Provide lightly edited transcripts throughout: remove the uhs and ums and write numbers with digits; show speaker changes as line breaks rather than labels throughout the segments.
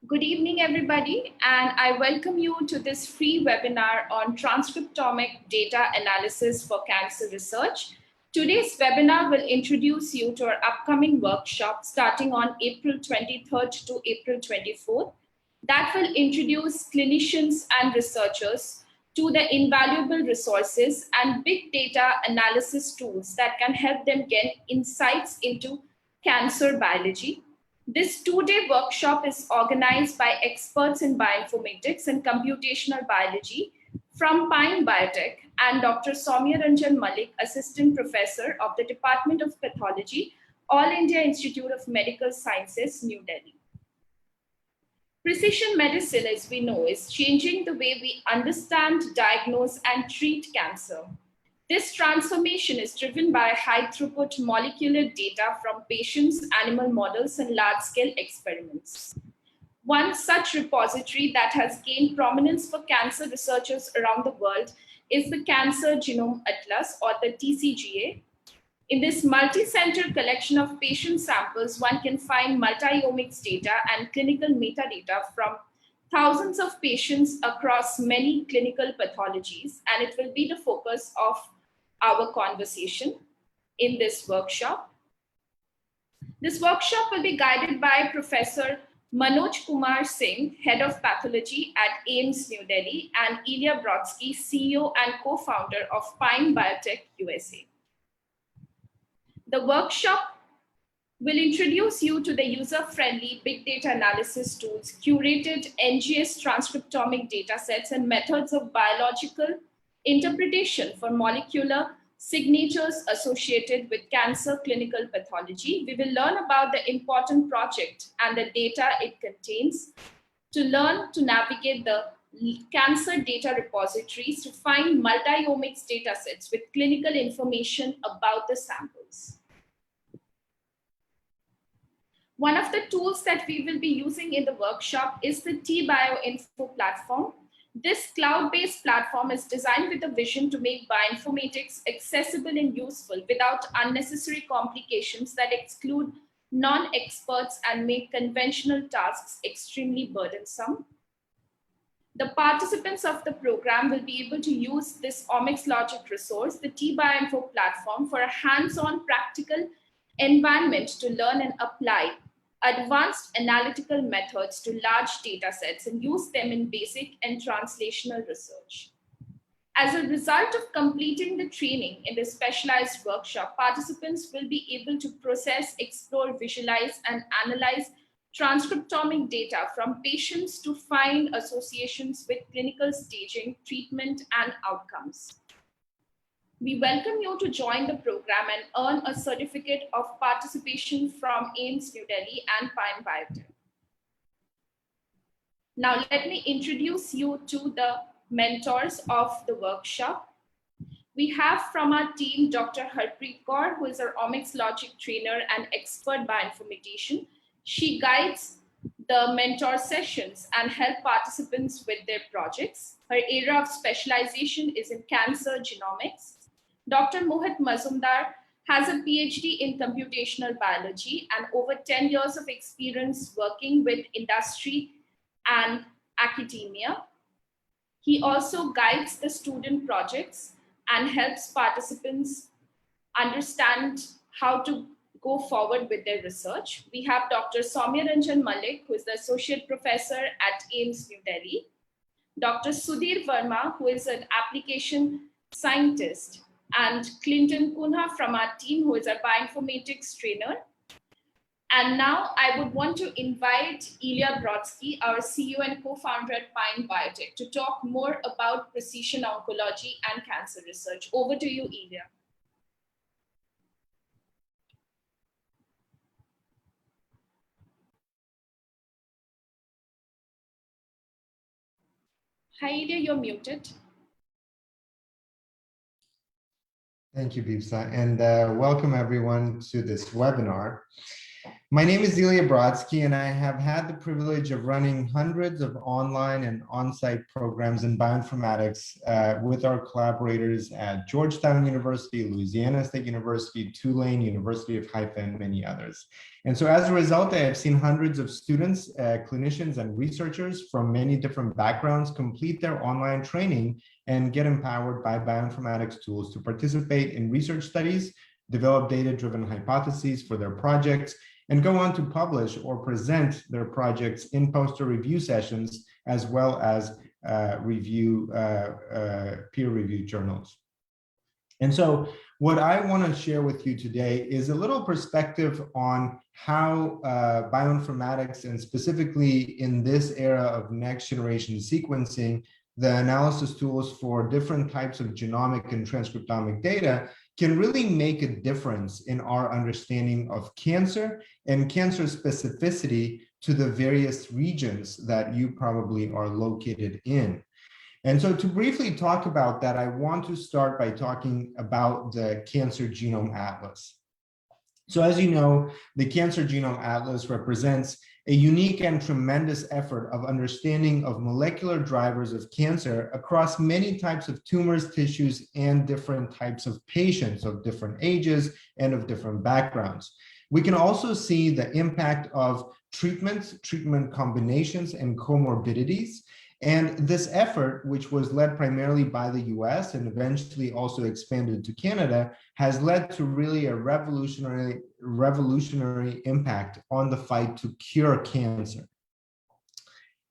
Good evening, everybody, and I welcome you to this free webinar on transcriptomic data analysis for cancer research. Today's webinar will introduce you to our upcoming workshop starting on April 23rd to April 24th that will introduce clinicians and researchers to the invaluable resources and big data analysis tools that can help them get insights into cancer biology. This two-day workshop is organized by experts in bioinformatics and computational biology from Pine Biotech and Dr. Saumya Ranjan Mallick, Assistant Professor of the Department of Pathology, All India Institute of Medical Sciences, New Delhi. Precision medicine, as we know, is changing the way we understand, diagnose, and treat cancer. This transformation is driven by high-throughput molecular data from patients, animal models, and large-scale experiments. One such repository that has gained prominence for cancer researchers around the world is the Cancer Genome Atlas, or the Tcga. In this multi-center collection of patient samples, one can find multi-omics data and clinical metadata from thousands of patients across many clinical pathologies, and it will be the focus of our conversation in this workshop. This workshop will be guided by Professor Manoj Kumar Singh, Head of Pathology at AIIMS New Delhi, and Ilya Brodsky, CEO and co-founder of Pine Biotech USA. The workshop will introduce you to the user-friendly big data analysis tools, curated NGS transcriptomic datasets, and methods of biological interpretation for molecular signatures associated with cancer clinical pathology. We will learn about the important project and the data it contains, to learn to navigate the cancer data repositories, to find multi-omics datasets with clinical information about the samples. One of the tools that we will be using in the workshop is the Bioinfo platform. This cloud-based platform is designed with a vision to make bioinformatics accessible and useful without unnecessary complications that exclude non-experts and make conventional tasks extremely burdensome. The participants of the program will be able to use this OmicsLogic resource, the Bioinfo platform, for a hands-on practical environment to learn and apply advanced analytical methods to large data sets and use them in basic and translational research. As a result of completing the training in this specialized workshop, participants will be able to process, explore, visualize, and analyze transcriptomic data from patients to find associations with clinical staging, treatment, and outcomes. We welcome you to join the program and earn a certificate of participation from AIIMS New Delhi and Pine Biotech. Now, let me introduce you to the mentors of the workshop. We have from our team, Dr. Harpreet Kaur, who is our OmicsLogic trainer and expert bioinformatician. She guides the mentor sessions and help participants with their projects. Her area of specialization is in cancer genomics. Dr. Mohit Mazumdar has a PhD in computational biology and over 10 years of experience working with industry and academia. He also guides the student projects and helps participants understand how to go forward with their research. We have Dr. Saumya Ranjan Mallick, who is the Associate Professor at AIIMS New Delhi. Dr. Sudhir Verma, who is an application scientist, and Clinton Kunha from our team, who is a bioinformatics trainer. And now I would want to invite Ilya Brodsky, our CEO and co-founder at Pine Biotech, to talk more about precision oncology and cancer research. Over to you, Ilya. Hi, Ilya, you're muted.
Thank you, Bipsa, and welcome everyone to this webinar. My name is Ilya Brodsky, and I have had the privilege of running hundreds of online and on-site programs in bioinformatics with our collaborators at Georgetown University, Louisiana State University, Tulane, University of Haifa, and many others. And so as a result, I have seen hundreds of students, clinicians, and researchers from many different backgrounds complete their online training and get empowered by bioinformatics tools to participate in research studies, develop data-driven hypotheses for their projects, and go on to publish or present their projects in poster review sessions, as well as peer-reviewed journals. And so what I want to share with you today is a little perspective on how bioinformatics, and specifically in this era of next-generation sequencing, the analysis tools for different types of genomic and transcriptomic data can really make a difference in our understanding of cancer and cancer specificity to the various regions that you probably are located in. And so to briefly talk about that, I want to start by talking about the Cancer Genome Atlas. So as you know, the Cancer Genome Atlas represents a unique and tremendous effort of understanding of molecular drivers of cancer across many types of tumors, tissues, and different types of patients of different ages and of different backgrounds. We can also see the impact of treatments, treatment combinations, and comorbidities. And this effort, which was led primarily by the US and eventually also expanded to Canada, has led to really a revolutionary impact on the fight to cure cancer.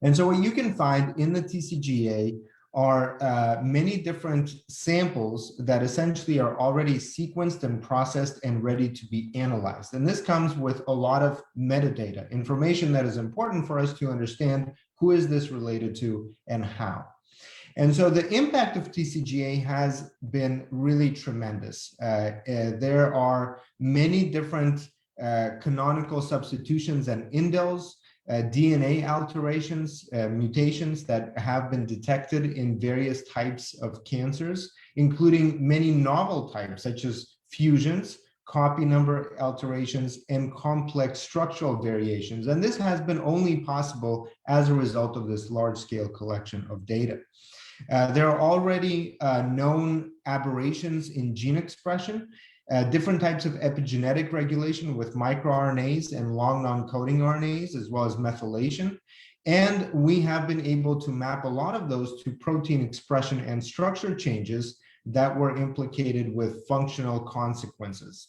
And so what you can find in the Tcga are many different samples that essentially are already sequenced and processed and ready to be analyzed. And this comes with a lot of metadata, information that is important for us to understand who is this related to and how. And so the impact of Tcga has been really tremendous. There are many different canonical substitutions and indels, DNA alterations, mutations that have been detected in various types of cancers, including many novel types such as fusions, copy number alterations, and complex structural variations. And this has been only possible as a result of this large-scale collection of data. There are already known aberrations in gene expression, different types of epigenetic regulation with microRNAs and long non-coding RNAs, as well as methylation. And we have been able to map a lot of those to protein expression and structure changes that were implicated with functional consequences.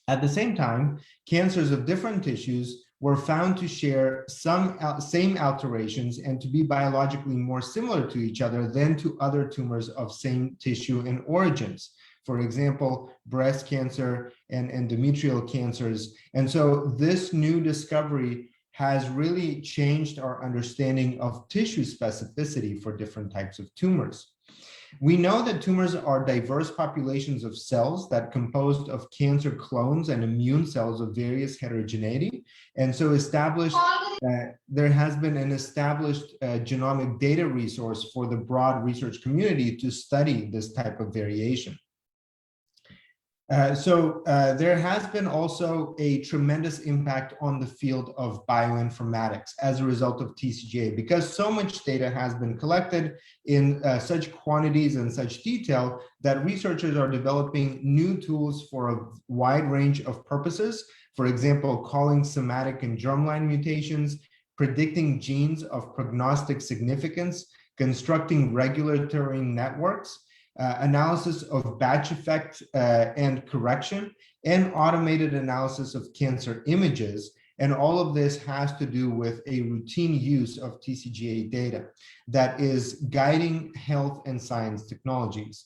At the same time, cancers of different tissues were found to share some same alterations and to be biologically more similar to each other than to other tumors of same tissue and origins. For example, breast cancer and endometrial cancers. And so this new discovery has really changed our understanding of tissue specificity for different types of tumors. We know that tumors are diverse populations of cells that composed of cancer clones and immune cells of various heterogeneity. And so there has been an established genomic data resource for the broad research community to study this type of variation. There has been also a tremendous impact on the field of bioinformatics as a result of Tcga, because so much data has been collected in such quantities and such detail that researchers are developing new tools for a wide range of purposes. For example, calling somatic and germline mutations, predicting genes of prognostic significance, constructing regulatory networks, analysis of batch effect and correction, and automated analysis of cancer images. And all of this has to do with a routine use of Tcga data that is guiding health and science technologies.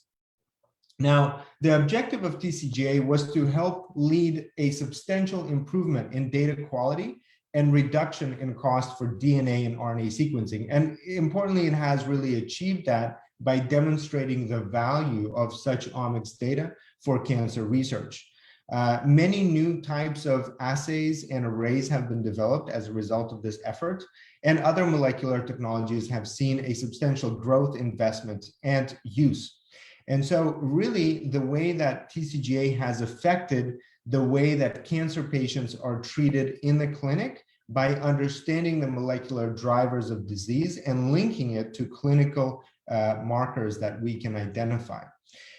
Now, the objective of Tcga was to help lead a substantial improvement in data quality and reduction in cost for DNA and RNA sequencing. And importantly, it has really achieved that by demonstrating the value of such omics data for cancer research. Many new types of assays and arrays have been developed as a result of this effort, and other molecular technologies have seen a substantial growth, investment, and use. And so really the way that Tcga has affected the way that cancer patients are treated in the clinic by understanding the molecular drivers of disease and linking it to clinical markers that we can identify.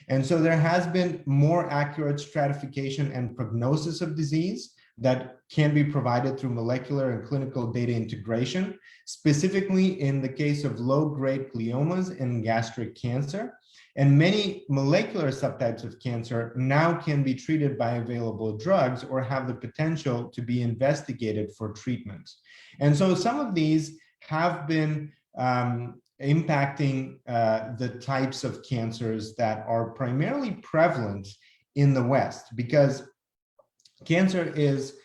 And so there has been more accurate stratification and prognosis of disease that can be provided through molecular and clinical data integration, specifically in the case of low-grade gliomas and gastric cancer. And many molecular subtypes of cancer now can be treated by available drugs or have the potential to be investigated for treatment. And so some of these have been impacting the types of cancers that are primarily prevalent in the West, because cancer is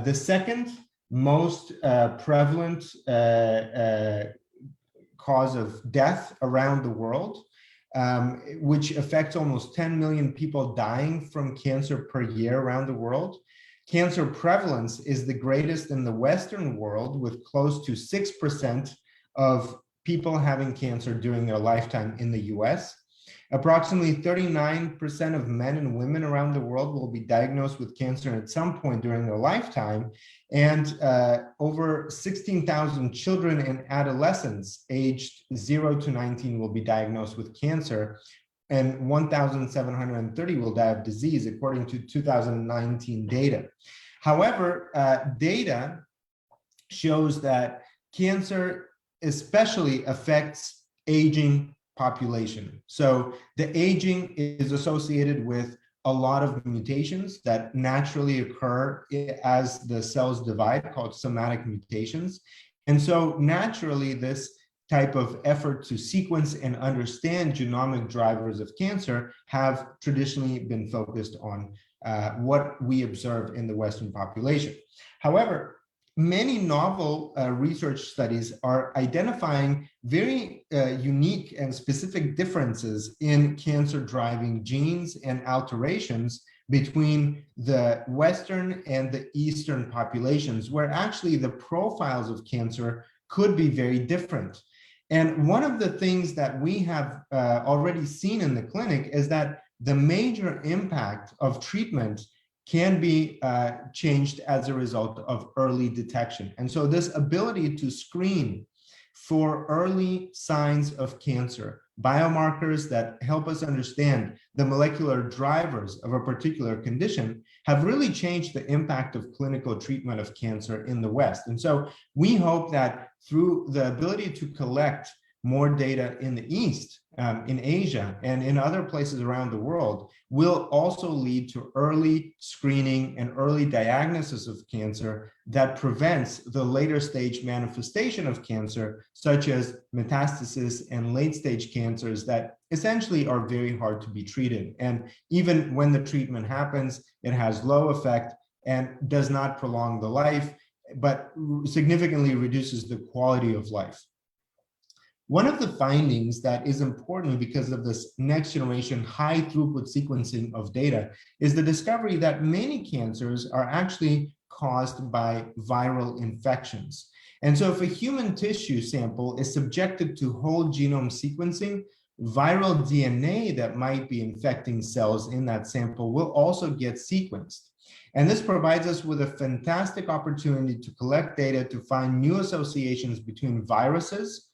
the second most prevalent cause of death around the world, which affects almost 10 million people dying from cancer per year around the world. Cancer prevalence is the greatest in the Western world, with close to 6% of people having cancer during their lifetime in the US. Approximately 39% of men and women around the world will be diagnosed with cancer at some point during their lifetime, and over 16,000 children and adolescents aged 0 to 19 will be diagnosed with cancer, and 1,730 will die of disease, according to 2019 data. However, data shows that cancer especially affects aging population. So the aging is associated with a lot of mutations that naturally occur as the cells divide, called somatic mutations. And so naturally, this type of effort to sequence and understand genomic drivers of cancer have traditionally been focused on what we observe in the Western population. However, many novel research studies are identifying very unique and specific differences in cancer-driving genes and alterations between the Western and the Eastern populations, where actually the profiles of cancer could be very different. And one of the things that we have already seen in the clinic is that the major impact of treatment can be changed as a result of early detection. And so this ability to screen for early signs of cancer, biomarkers that help us understand the molecular drivers of a particular condition, have really changed the impact of clinical treatment of cancer in the West. And so we hope that through the ability to collect more data in the East, in Asia, and in other places around the world, will also lead to early screening and early diagnosis of cancer that prevents the later stage manifestation of cancer, such as metastasis and late stage cancers that essentially are very hard to be treated. And even when the treatment happens, it has low effect and does not prolong the life, but significantly reduces the quality of life. One of the findings that is important because of this next generation high throughput sequencing of data is the discovery that many cancers are actually caused by viral infections. And so if a human tissue sample is subjected to whole genome sequencing, viral DNA that might be infecting cells in that sample will also get sequenced. And this provides us with a fantastic opportunity to collect data to find new associations between viruses,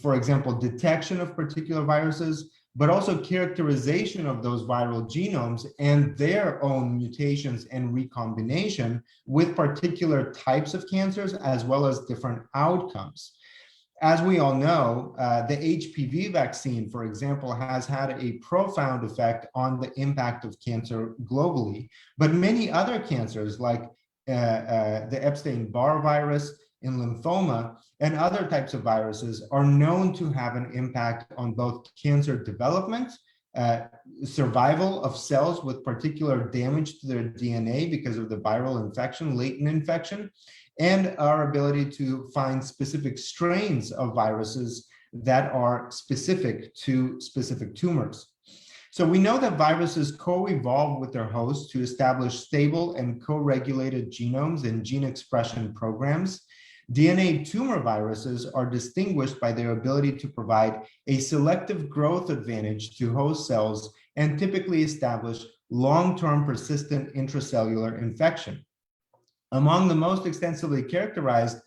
for example, detection of particular viruses, but also characterization of those viral genomes and their own mutations and recombination with particular types of cancers, as well as different outcomes. As we all know, the HPV vaccine, for example, has had a profound effect on the impact of cancer globally, but many other cancers like the Epstein-Barr virus in lymphoma and other types of viruses are known to have an impact on both cancer development, survival of cells with particular damage to their DNA because of the viral infection, latent infection, and our ability to find specific strains of viruses that are specific to specific tumors. So we know that viruses co-evolve with their hosts to establish stable and co-regulated genomes and gene expression programs. DNA tumor viruses are distinguished by their ability to provide a selective growth advantage to host cells and typically establish long-term persistent intracellular infection. Among the most extensively characterized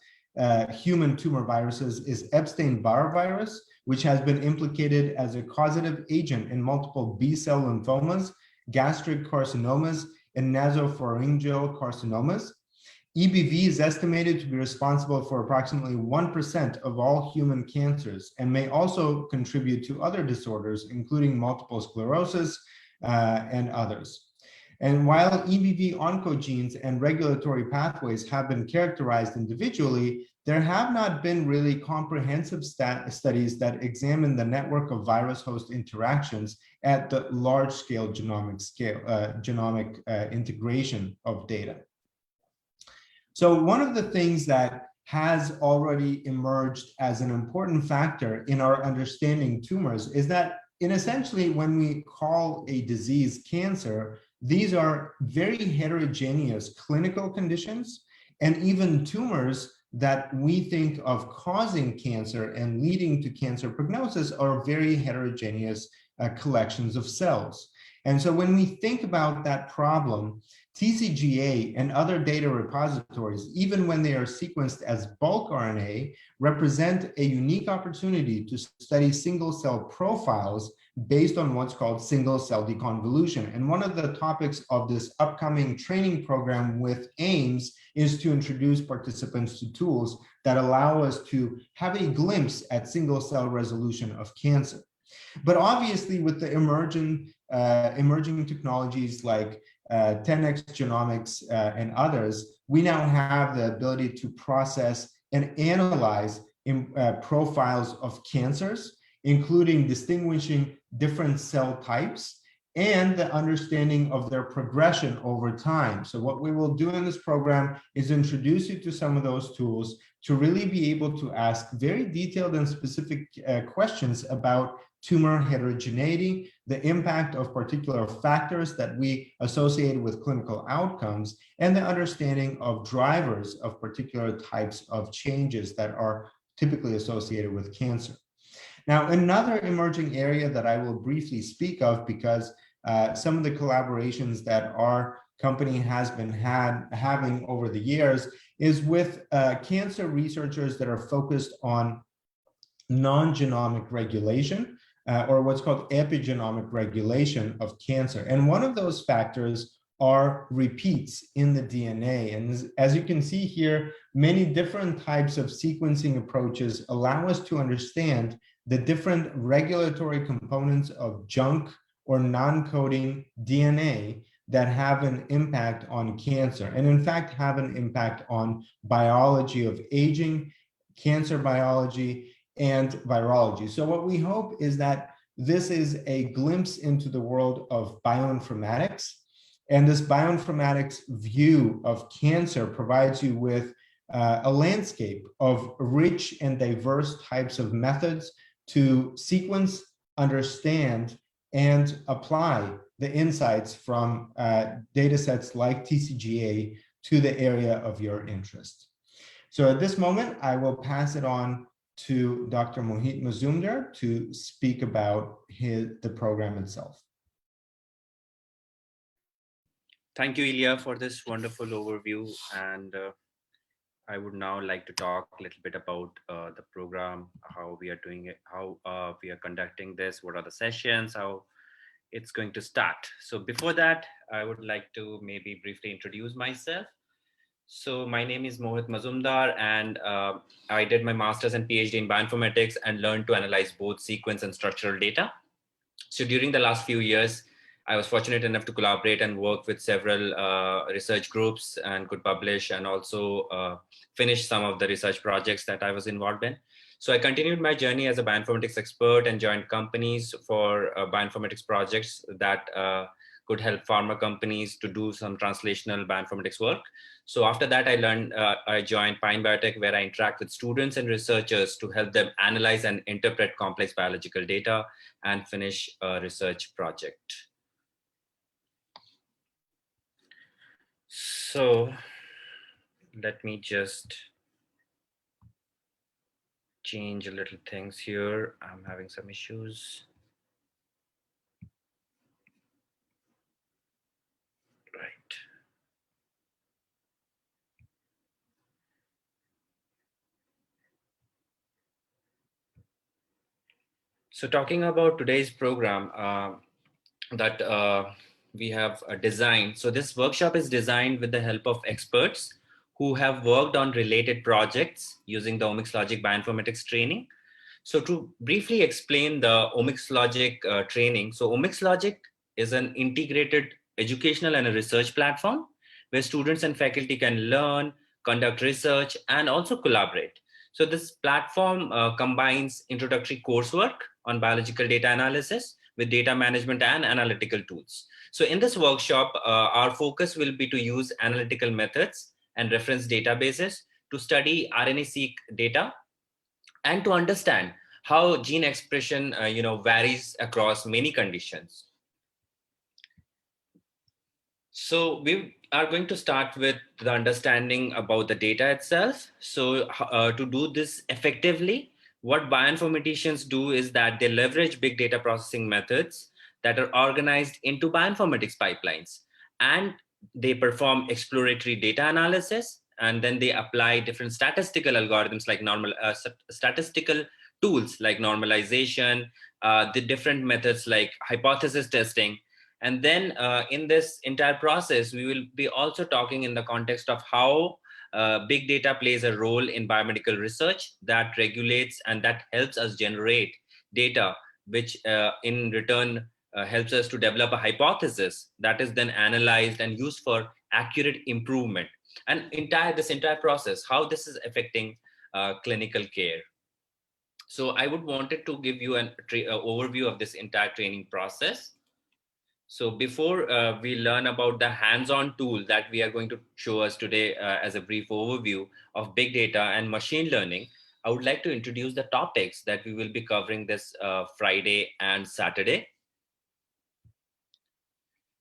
human tumor viruses is Epstein-Barr virus, which has been implicated as a causative agent in multiple B-cell lymphomas, gastric carcinomas, and nasopharyngeal carcinomas. EBV is estimated to be responsible for approximately 1% of all human cancers and may also contribute to other disorders, including multiple sclerosis and others. And while EBV oncogenes and regulatory pathways have been characterized individually, there have not been really comprehensive studies that examine the network of virus-host interactions at the large-scale genomic integration of data. So one of the things that has already emerged as an important factor in our understanding tumors is that essentially when we call a disease cancer, these are very heterogeneous clinical conditions, and even tumors that we think of causing cancer and leading to cancer prognosis are very heterogeneous collections of cells. And so when we think about that problem, Tcga and other data repositories, even when they are sequenced as bulk RNA, represent a unique opportunity to study single cell profiles based on what's called single cell deconvolution. And one of the topics of this upcoming training program with AIIMS is to introduce participants to tools that allow us to have a glimpse at single cell resolution of cancer. But obviously with the emerging technologies like 10x genomics and others, we now have the ability to process and analyze profiles of cancers, including distinguishing different cell types and the understanding of their progression over time. So what we will do in this program is introduce you to some of those tools to really be able to ask very detailed and specific questions about tumor heterogeneity, the impact of particular factors that we associate with clinical outcomes, and the understanding of drivers of particular types of changes that are typically associated with cancer. Now, another emerging area that I will briefly speak of, because some of the collaborations that our company has been having over the years, is with cancer researchers that are focused on non-genomic regulation, or what's called epigenomic regulation of cancer. And one of those factors are repeats in the DNA. And as you can see here, many different types of sequencing approaches allow us to understand the different regulatory components of junk or non-coding DNA that have an impact on cancer, and in fact have an impact on biology of aging, cancer biology, and virology. So what we hope is that this is a glimpse into the world of bioinformatics, and this bioinformatics view of cancer provides you with a landscape of rich and diverse types of methods to sequence, understand, and apply the insights from data sets like Tcga to the area of your interest. So at this moment, I will pass it on to Dr. Mohit Mazumdar to speak about the program itself.
Thank you, Ilya, for this wonderful overview. And I would now like to talk a little bit about the program, how we are doing it, how we are conducting this, what are the sessions, how it's going to start. So before that, I would like to maybe briefly introduce myself. So my name is Mohit Mazumdar, and I did my master's and PhD in bioinformatics and learned to analyze both sequence and structural data. So during the last few years, I was fortunate enough to collaborate and work with several research groups and could publish and also finish some of the research projects that I was involved in. So I continued my journey as a bioinformatics expert and joined companies for bioinformatics projects that could help pharma companies to do some translational bioinformatics work. So after that, I joined Pine Biotech, where I interact with students and researchers to help them analyze and interpret complex biological data and finish a research project. So let me just change a little things here. I'm having some issues. So talking about today's program that we have designed. So this workshop is designed with the help of experts who have worked on related projects using the OmicsLogic bioinformatics training. So to briefly explain the OmicsLogic training, so OmicsLogic is an integrated educational and a research platform where students and faculty can learn, conduct research, and also collaborate. So this platform combines introductory coursework on biological data analysis with data management and analytical tools. So in this workshop, our focus will be to use analytical methods and reference databases to study RNA-seq data and to understand how gene expression varies across many conditions. So we are going to start with the understanding about the data itself. So to do this effectively, what bioinformaticians do is that they leverage big data processing methods that are organized into bioinformatics pipelines, and they perform exploratory data analysis, and then they apply different statistical algorithms like statistical tools like normalization, the different methods like hypothesis testing. And then in this entire process, we will be also talking in the context of how big data plays a role in biomedical research that regulates and that helps us generate data, which in return helps us to develop a hypothesis that is then analyzed and used for accurate improvement. And this entire process, how this is affecting clinical care. So I would wanted to give you an overview of this entire training process. So before we learn about the hands-on tool that we are going to show us today as a brief overview of big data and machine learning, I would like to introduce the topics that we will be covering this Friday and Saturday.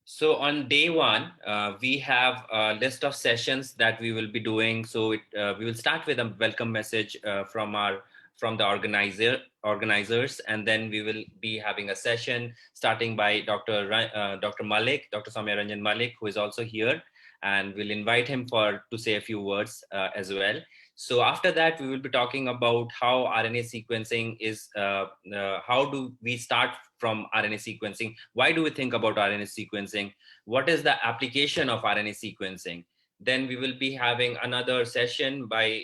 So on day one, we have a list of sessions that we will be doing. So we will start with a welcome message from the organizers, and then we will be having a session starting by Dr. Mallick, Dr. Saumya Ranjan Mallick, who is also here, and we'll invite him to say a few words as well. So after that, we will be talking about how RNA sequencing is, how do we start from RNA sequencing? Why do we think about RNA sequencing? What is the application of RNA sequencing? Then we will be having another session by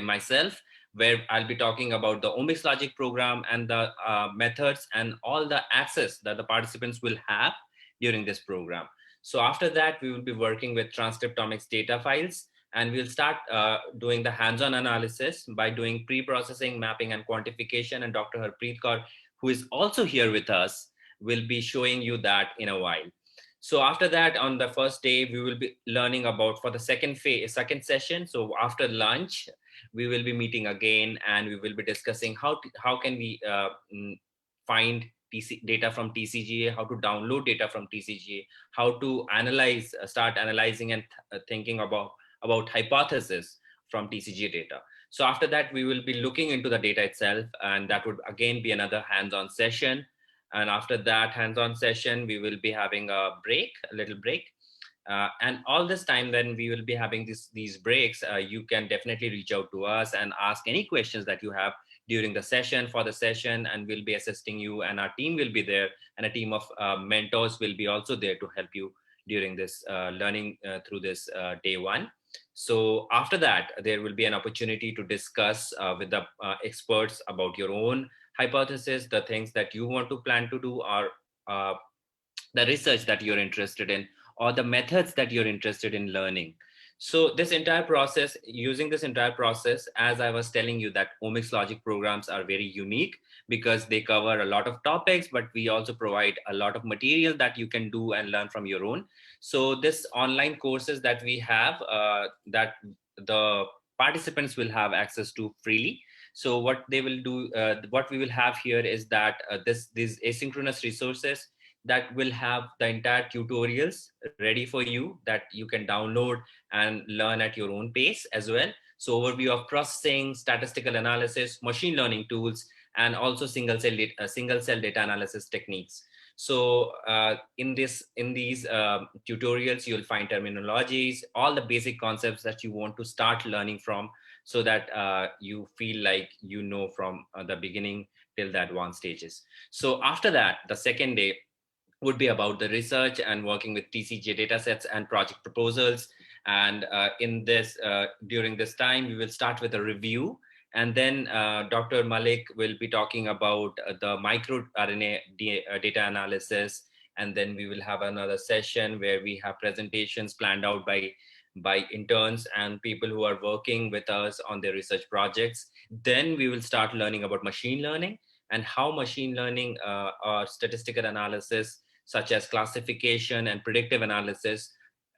myself, where I'll be talking about the OmicsLogic program and the methods and all the access that the participants will have during this program. So after that, we will be working with transcriptomics data files, and we'll start doing the hands-on analysis by doing pre-processing, mapping, and quantification. And Dr. Harpreet Kaur, who is also here with us, will be showing you that in a while. So after that, on the first day, we will be learning about for the second session. So after lunch, we will be meeting again, and we will be discussing how can we find data from Tcga, how to download data from Tcga, how to start analyzing and thinking about hypothesis from Tcga data. So after that, we will be looking into the data itself, and that would again be another hands-on session. And after that hands-on session, we will be having a little break. And all this time, then we will be having these breaks. You can definitely reach out to us and ask any questions that you have during the session, and we'll be assisting you, and our team will be there, and a team of mentors will be also there to help you during this learning through this day one. So after that, there will be an opportunity to discuss with the experts about your own hypothesis, the things that you want to plan to do, or the research that you're interested in, or the methods that you're interested in learning. So using this entire process, as I was telling you, that OmicsLogic programs are very unique because they cover a lot of topics, but we also provide a lot of material that you can do and learn from your own. So this online courses that we have, that the participants will have access to freely. So what they will do, what we will have here is that these asynchronous resources that will have the entire tutorials ready for you that you can download and learn at your own pace as well. So overview of processing, statistical analysis, machine learning tools, and also single cell data analysis techniques. So in these tutorials, you'll find terminologies, all the basic concepts that you want to start learning from, so that you feel like you know from the beginning till the advanced stages. So after that, the second day would be about the research and working with Tcga datasets and project proposals. And during this time, we will start with a review. And then Dr. Mallick will be talking about the microRNA data analysis. And then we will have another session where we have presentations planned out by interns and people who are working with us on their research projects. Then we will start learning about machine learning and how machine learning or statistical analysis, such as classification and predictive analysis,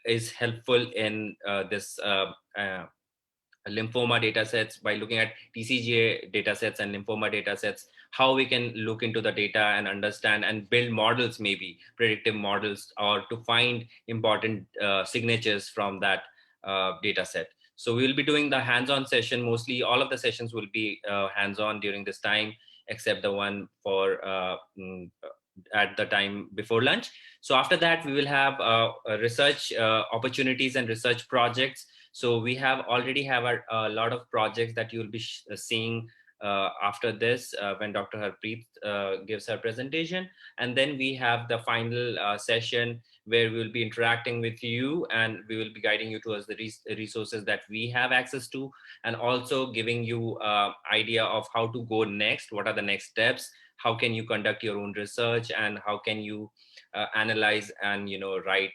is helpful in this lymphoma datasets. By looking at Tcga datasets and lymphoma datasets, how we can look into the data and understand and build models, maybe predictive models, or to find important signatures from that dataset. So we will be doing the hands-on session. Mostly all of the sessions will be hands-on during this time, except the one for at the time before lunch. So after that, we will have research opportunities and research projects. So we already have a lot of projects that you'll be seeing after this when Dr. Harpreet gives her presentation. And then we have the final session where we will be interacting with you, and we will be guiding you towards the resources that we have access to, and also giving you idea of how to go next, what are the next steps, how can you conduct your own research, and how can you analyze and write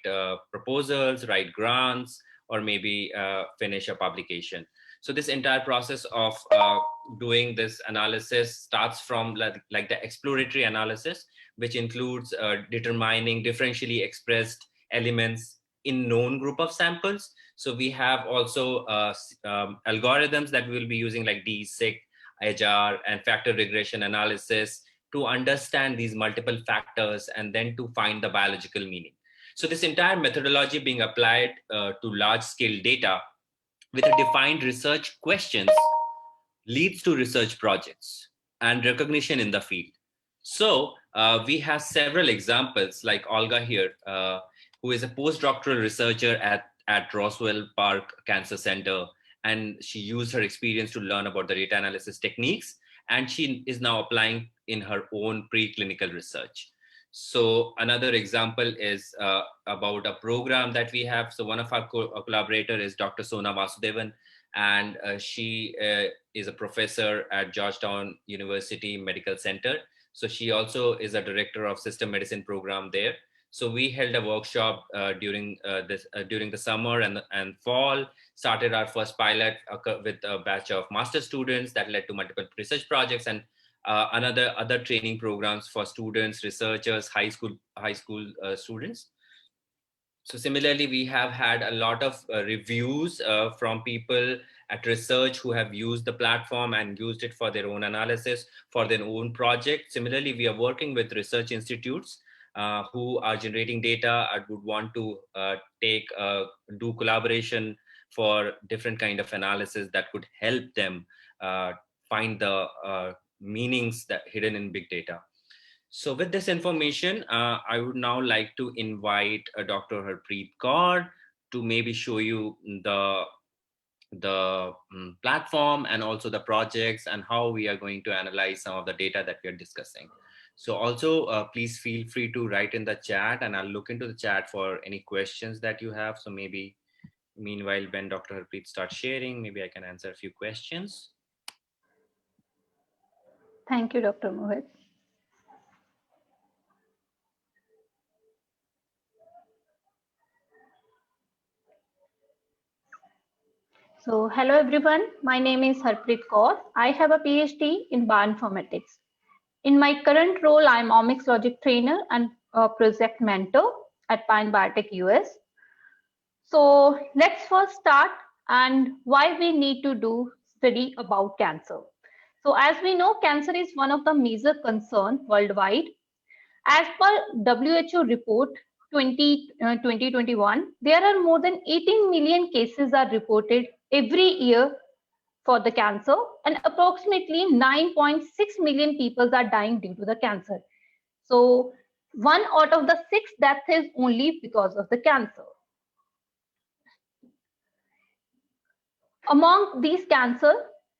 proposals, write grants, or maybe finish a publication. So this entire process of doing this analysis starts from like the exploratory analysis, which includes determining differentially expressed elements in known group of samples. So we have also algorithms that we will be using, like DSIC, HR, and factor regression analysis, to understand these multiple factors and then to find the biological meaning. So this entire methodology being applied to large scale data with a defined research questions leads to research projects and recognition in the field. So we have several examples, like Olga here, who is a postdoctoral researcher at Roswell Park Cancer Center. And she used her experience to learn about the data analysis techniques. And she is now applying in her own preclinical research. So another example is about a program that we have. So one of our collaborators is Dr. Sona Vasudevan, and she is a professor at Georgetown University Medical Center. So she also is a director of system medicine program there. So we held a workshop during the summer and fall, started our first pilot with a batch of master students that led to multiple research projects, and other training programs for students, researchers, high school students. So similarly, we have had a lot of reviews from people at research who have used the platform and used it for their own analysis, for their own project. Similarly, we are working with research institutes who are generating data and would want to do collaboration for different kind of analysis that could help them find the meanings that hidden in big data. So with this information, I would now like to invite Dr. Harpreet Kaur to maybe show you the platform and also the projects and how we are going to analyze some of the data that we are discussing. So also please feel free to write in the chat, and I'll look into the chat for any questions that you have. So maybe meanwhile, when Dr. Harpreet starts sharing, maybe I can answer a few questions.
Thank you, Dr. Mohit. So hello everyone, my name is Harpreet Kaur. I have a PhD in Bioinformatics. In my current role, I'm OmicsLogic trainer and a project mentor at Pine Biotech US. So let's first start and why we need to do study about cancer. So as we know, cancer is one of the major concerns worldwide. As per WHO report 2021, there are more than 18 million cases are reported every year for the cancer, and approximately 9.6 million people are dying due to the cancer. So 1 out of the 6 deaths is only because of the cancer. Among these cancers,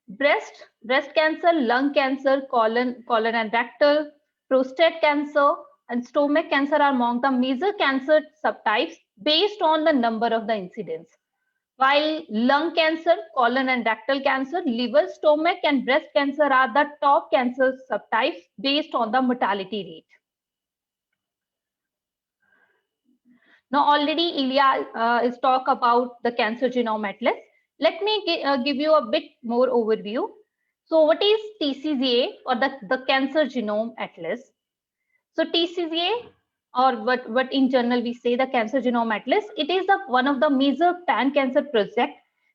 breast cancer, lung cancer, colon and rectal, prostate cancer, and stomach cancer are among the major cancer subtypes based on the number of the incidence. While lung cancer, colon and rectal cancer, liver, stomach, and breast cancer are the top cancer subtypes based on the mortality rate. Now, already Ilya is talk about the Cancer Genome Atlas. Let me give you a bit more overview. So what is Tcga, or the Cancer Genome Atlas? So Tcga, or what in general we say the Cancer Genome Atlas, it is one of the major pan-cancer project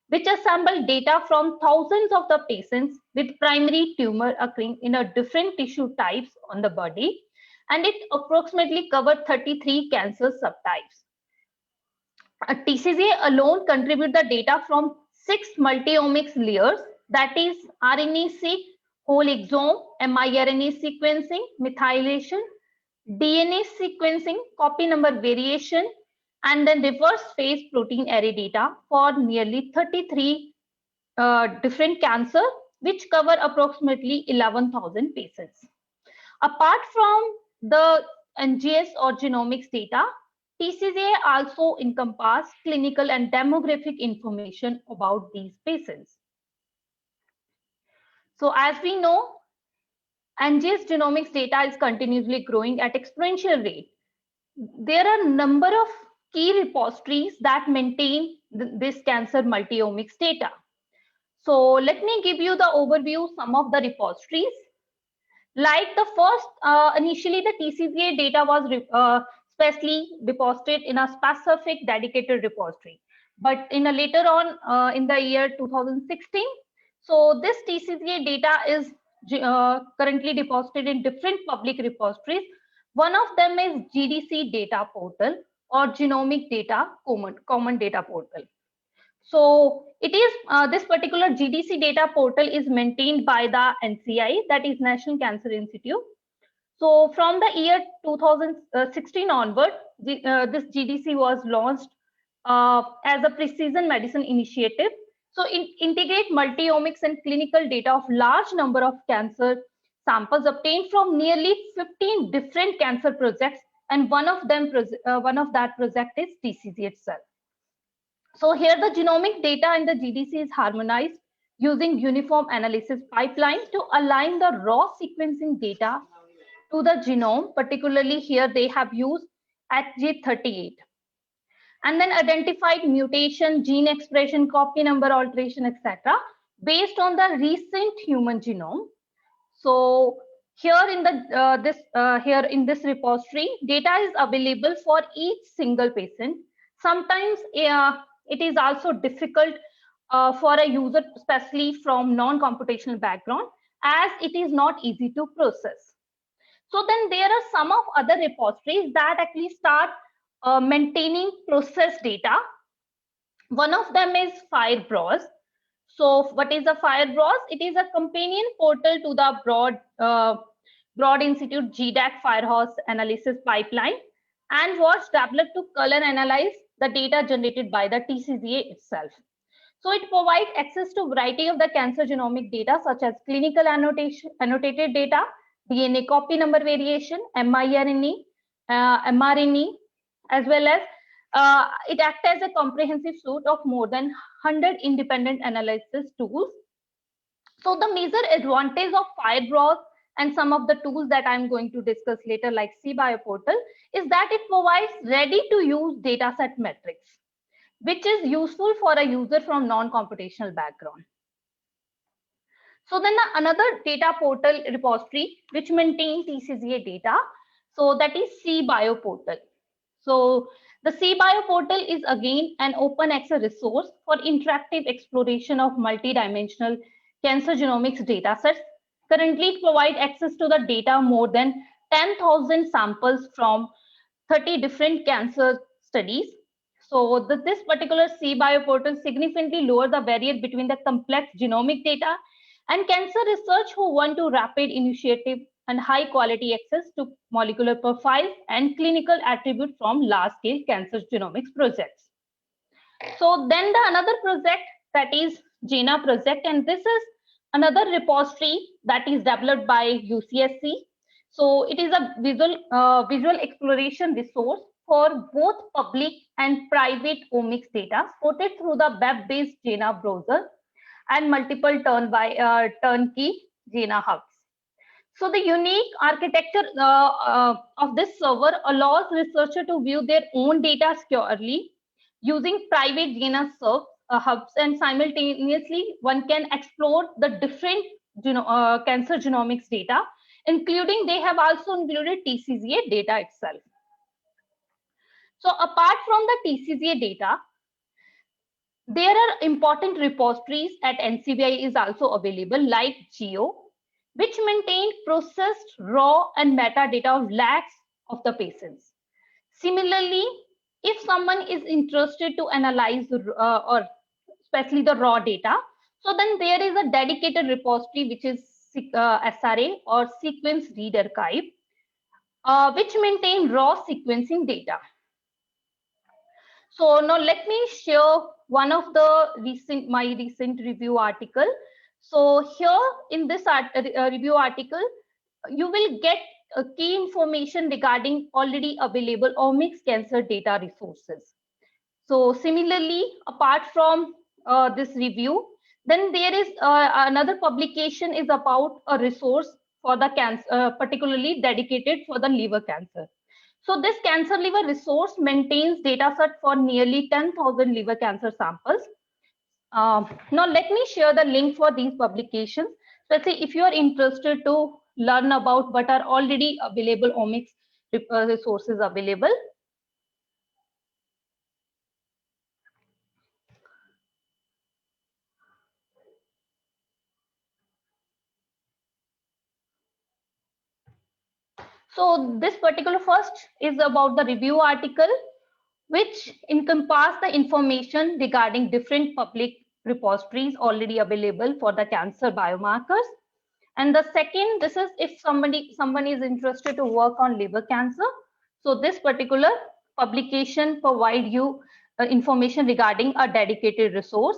which assemble data from thousands of the patients with primary tumor occurring in a different tissue types on the body, and it approximately covered 33 cancer subtypes. Tcga alone contribute the data from 6 multi-omics layers, that is RNA-seq, whole exome, miRNA sequencing, methylation, DNA sequencing, copy number variation, and then reverse phase protein array data for nearly 33 different cancer, which cover approximately 11,000 patients. Apart from the NGS or genomics data, Tcga also encompass clinical and demographic information about these patients. So as we know, NGS genomics data is continuously growing at exponential rate. There are a number of key repositories that maintain this cancer multi-omics data. So let me give you the overview some of the repositories. Like the first, initially the Tcga data was specially deposited in a specific dedicated repository. But in a later on in the year 2016, so this Tcga data is currently deposited in different public repositories. One of them is GDC data portal or genomic data common data portal. So it is this particular GDC data portal is maintained by the NCI, that is National Cancer Institute. So from the year 2016 onward, this GDC was launched as a precision medicine initiative. So it integrate multi-omics and clinical data of large number of cancer samples obtained from nearly 15 different cancer projects, and one of that project is Tcga itself. So here the genomic data in the GDC is harmonized using uniform analysis pipeline to align the raw sequencing data to the genome. Particularly here they have used HG38, and then identified mutation, gene expression, copy number alteration, etc. based on the recent human genome. So here in this repository, data is available for each single patient. Sometimes it is also difficult for a user, especially from non-computational background, as it is not easy to process. So then there are some of other repositories that actually start maintaining process data. One of them is FireBrowse. So what is a FireBrowse? It is a companion portal to the Broad Institute GDAC Firehose analysis pipeline, and was developed to color analyze the data generated by the Tcga itself. So it provides access to a variety of the cancer genomic data, such as clinical annotated data, DNA copy number variation, miRNA, mRNA, as well as it acts as a comprehensive suite of more than 100 independent analysis tools. So the major advantage of FireBrowse and some of the tools that I'm going to discuss later, like CBioPortal, is that it provides ready-to-use dataset metrics, which is useful for a user from non-computational background. So then another data portal repository which maintains Tcga data, so that is CBioPortal. So the CBioPortal is again an open access resource for interactive exploration of multidimensional cancer genomics datasets. Currently, it provides access to the data more than 10,000 samples from 30 different cancer studies. So this particular CBioPortal significantly lowers the barrier between the complex genomic data and cancer research who want to rapid initiative and high quality access to molecular profiles and clinical attributes from large scale cancer genomics projects. So then another project, that is Gina Project, and this is another repository that is developed by UCSC. So it is a visual exploration resource for both public and private omics data supported through the web-based Gina browser and multiple turnkey Gina hubs. So the unique architecture of this server allows researchers to view their own data securely using private Gina hubs, and simultaneously one can explore the different cancer genomics data, including they have also included Tcga data itself. So apart from the Tcga data, there are important repositories at NCBI is also available, like Geo, which maintain processed raw and metadata of lakhs of the patients. Similarly, if someone is interested to analyze or especially the raw data, so then there is a dedicated repository which is SRA or Sequence Read Archive, which maintain raw sequencing data. So now let me share one of the my recent review article. So here in this review article, you will get key information regarding already available omics cancer data resources. So similarly, apart from this review, then there is another publication is about a resource for the cancer, particularly dedicated for the liver cancer. So this cancer liver resource maintains data set for nearly 10,000 liver cancer samples. Now let me share the link for these publications. Let's say if you are interested to learn about what are already available omics resources available. So this particular first is about the review article, which encompass the information regarding different public repositories already available for the cancer biomarkers. And the second, this is if someone is interested to work on liver cancer. So this particular publication provide you information regarding a dedicated resource.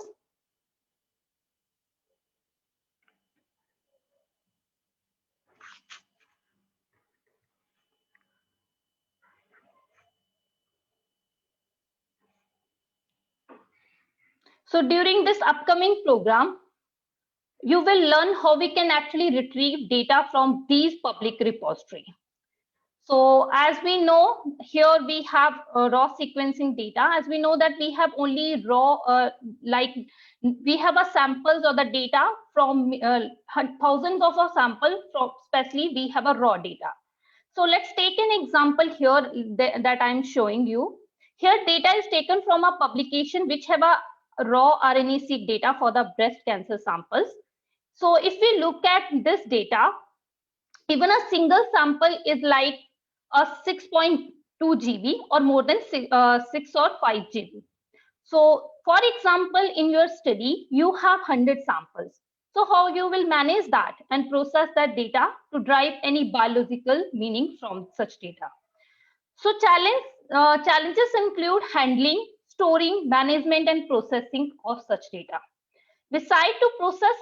So during this upcoming program, you will learn how we can actually retrieve data from these public repositories. So as we know, here we have raw sequencing data. As we know that we have only raw, we have a samples or the data from thousands of a sample, from especially we have a raw data. So let's take an example here that I'm showing you. Here data is taken from a publication which have a raw RNA-seq data for the breast cancer samples. So if we look at this data, even a single sample is like a 6.2 GB or more than 6 or 5 GB. So for example, in your study, you have 100 samples. So how you will manage that and process that data to drive any biological meaning from such data? So challenges include handling, storing, management, and processing of such data. Besides to process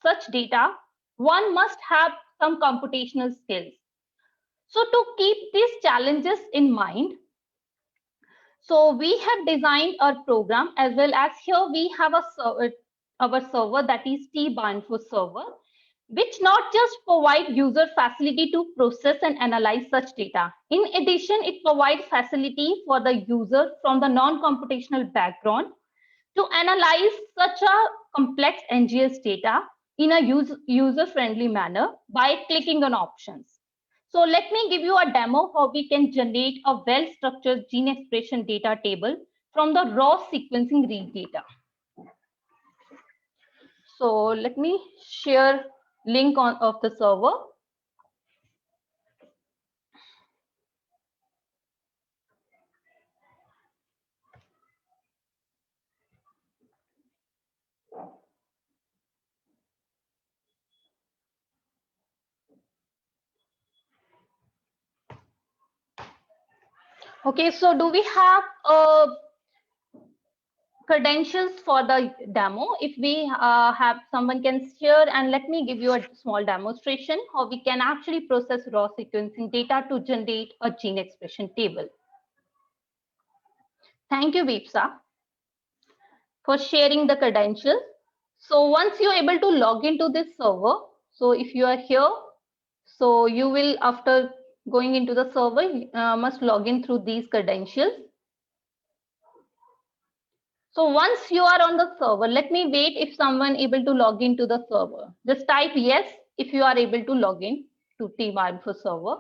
such data, one must have some computational skills. So to keep these challenges in mind, so we have designed our program, as well as here we have a our server, that is T-Bioinfo server, which not just provide user facility to process and analyze such data. In addition, it provides facility for the user from the non-computational background to analyze such a complex NGS data in a user-friendly manner by clicking on options. So let me give you a demo how we can generate a well-structured gene expression data table from the raw sequencing read data. So let me share link of the server. Okay, so do we have a credentials for the demo. If we have someone can share, and let me give you a small demonstration how we can actually process raw sequencing data to generate a gene expression table. Thank you, Vipsa, for sharing the credentials. So once you're able to log into this server, so if you are here, so you will, after going into the server, must log in through these credentials. So once you are on the server, let me wait if someone able to log into the server. Just type yes if you are able to log in to T-Info server.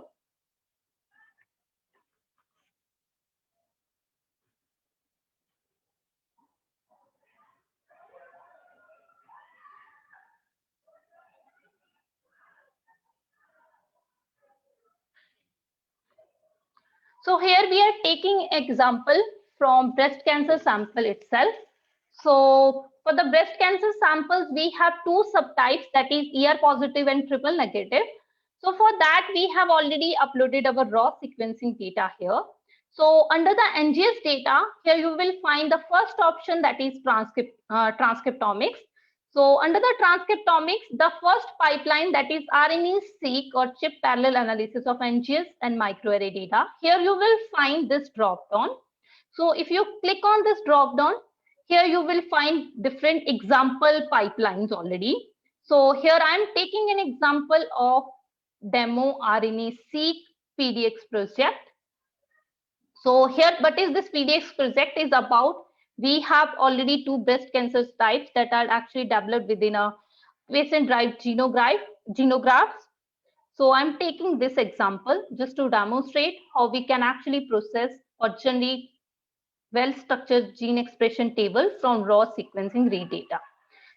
So here we are taking example from breast cancer sample itself. So for the breast cancer samples, we have two subtypes, that is ER positive and triple negative. So for that, we have already uploaded our raw sequencing data here. So under the NGS data, here you will find the first option, that is transcriptomics. So under the transcriptomics, the first pipeline, that is RNA-seq or chip parallel analysis of NGS and microarray data. Here you will find this drop down. So if you click on this drop down, here you will find different example pipelines already. So here I am taking an example of demo RNA-seq PDX project. So here, what is this PDX project is about? We have already two breast cancer types that are actually developed within a patient-derived xenografts. So I'm taking this example just to demonstrate how we can actually process or generate well-structured gene expression table from raw sequencing read data.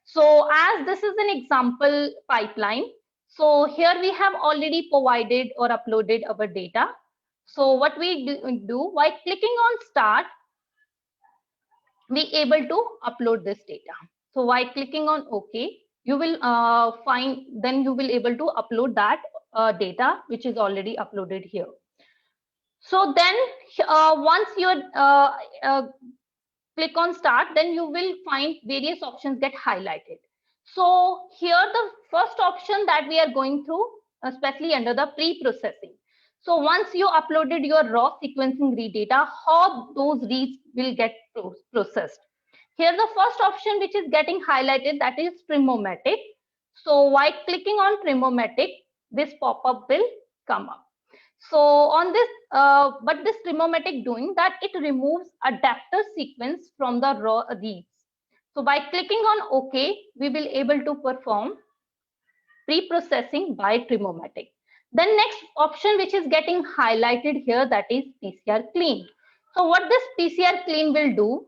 So as this is an example pipeline, so here we have already provided or uploaded our data. So what we do by clicking on start, we able to upload this data. So by clicking on OK, you will then you will able to upload that data which is already uploaded here. So then once you click on start, then you will find various options get highlighted. So here the first option that we are going through, especially under the pre-processing. So once you uploaded your raw sequencing read data, how those reads will get processed. Here the first option which is getting highlighted, that is Tremomatic. So while clicking on Tremomatic, this pop-up will come up. So on this, what this Tremomatic doing, that it removes adapter sequence from the raw reads. So by clicking on OK, we will able to perform pre-processing by Tremomatic. Then next option which is getting highlighted here, that is PCR clean. So what this PCR clean will do,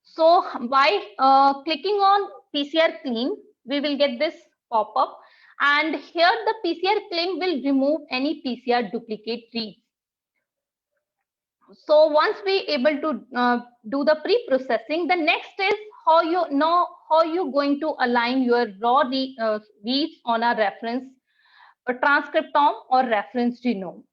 so by clicking on PCR clean, we will get this pop-up, and here the PCR clean will remove any PCR duplicate reads. So once we able to do the pre-processing, the next is how you know how you going to align your raw reads on a reference a transcriptome or reference genome.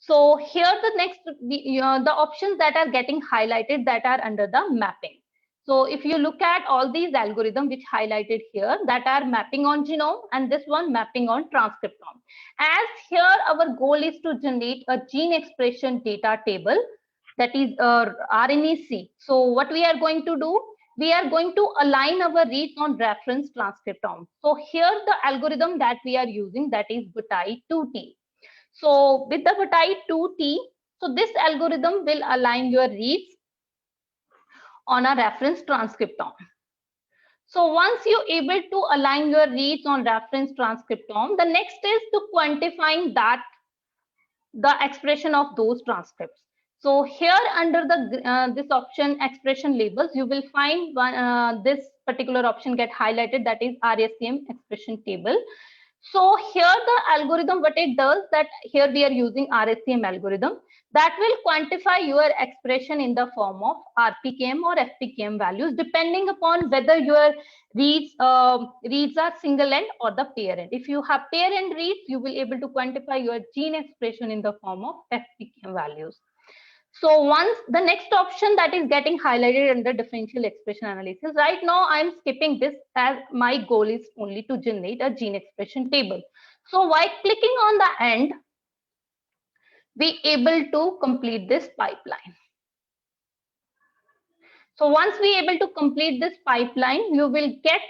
So here the next the options that are getting highlighted that are under the mapping. So if you look at all these algorithms which highlighted here, that are mapping on genome, and this one mapping on transcriptome. As here our goal is to generate a gene expression data table, that is RNA-seq. So what we are going to do, we are going to align our reads on reference transcriptome. So here the algorithm that we are using, that is Butai 2T. So with the Butai 2T, so this algorithm will align your reads on a reference transcriptome. So once you're able to align your reads on reference transcriptome, the next is to quantifying that the expression of those transcripts. So here under the this option expression labels, you will find one, this particular option get highlighted, that is Rscm expression table. So here the algorithm, what it does, that here we are using Rscm algorithm that will quantify your expression in the form of RPKM or FPKM values, depending upon whether your reads are single end or the pair end. If you have pair end reads, you will able to quantify your gene expression in the form of FPKM values. So once the next option that is getting highlighted under differential expression analysis, right now I'm skipping this as my goal is only to generate a gene expression table. So while clicking on the end, we able to complete this pipeline. So once we able to complete this pipeline, you will get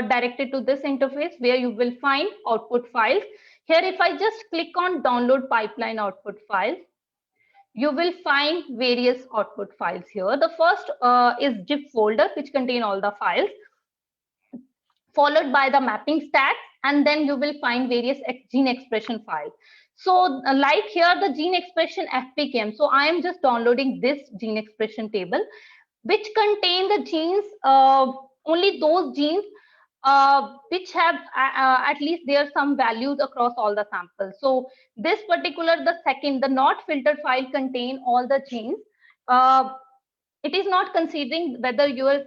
directed to this interface where you will find output files. Here, if I just click on download pipeline output files, you will find various output files here. The first is zip folder, which contain all the files, followed by the mapping stats, and then you will find various gene expression files. So like here, the gene expression FPKM. So I am just downloading this gene expression table, which contain the genes, only those genes which have at least there are some values across all the samples. So this particular, the not filtered file contain all the genes. It is not considering whether your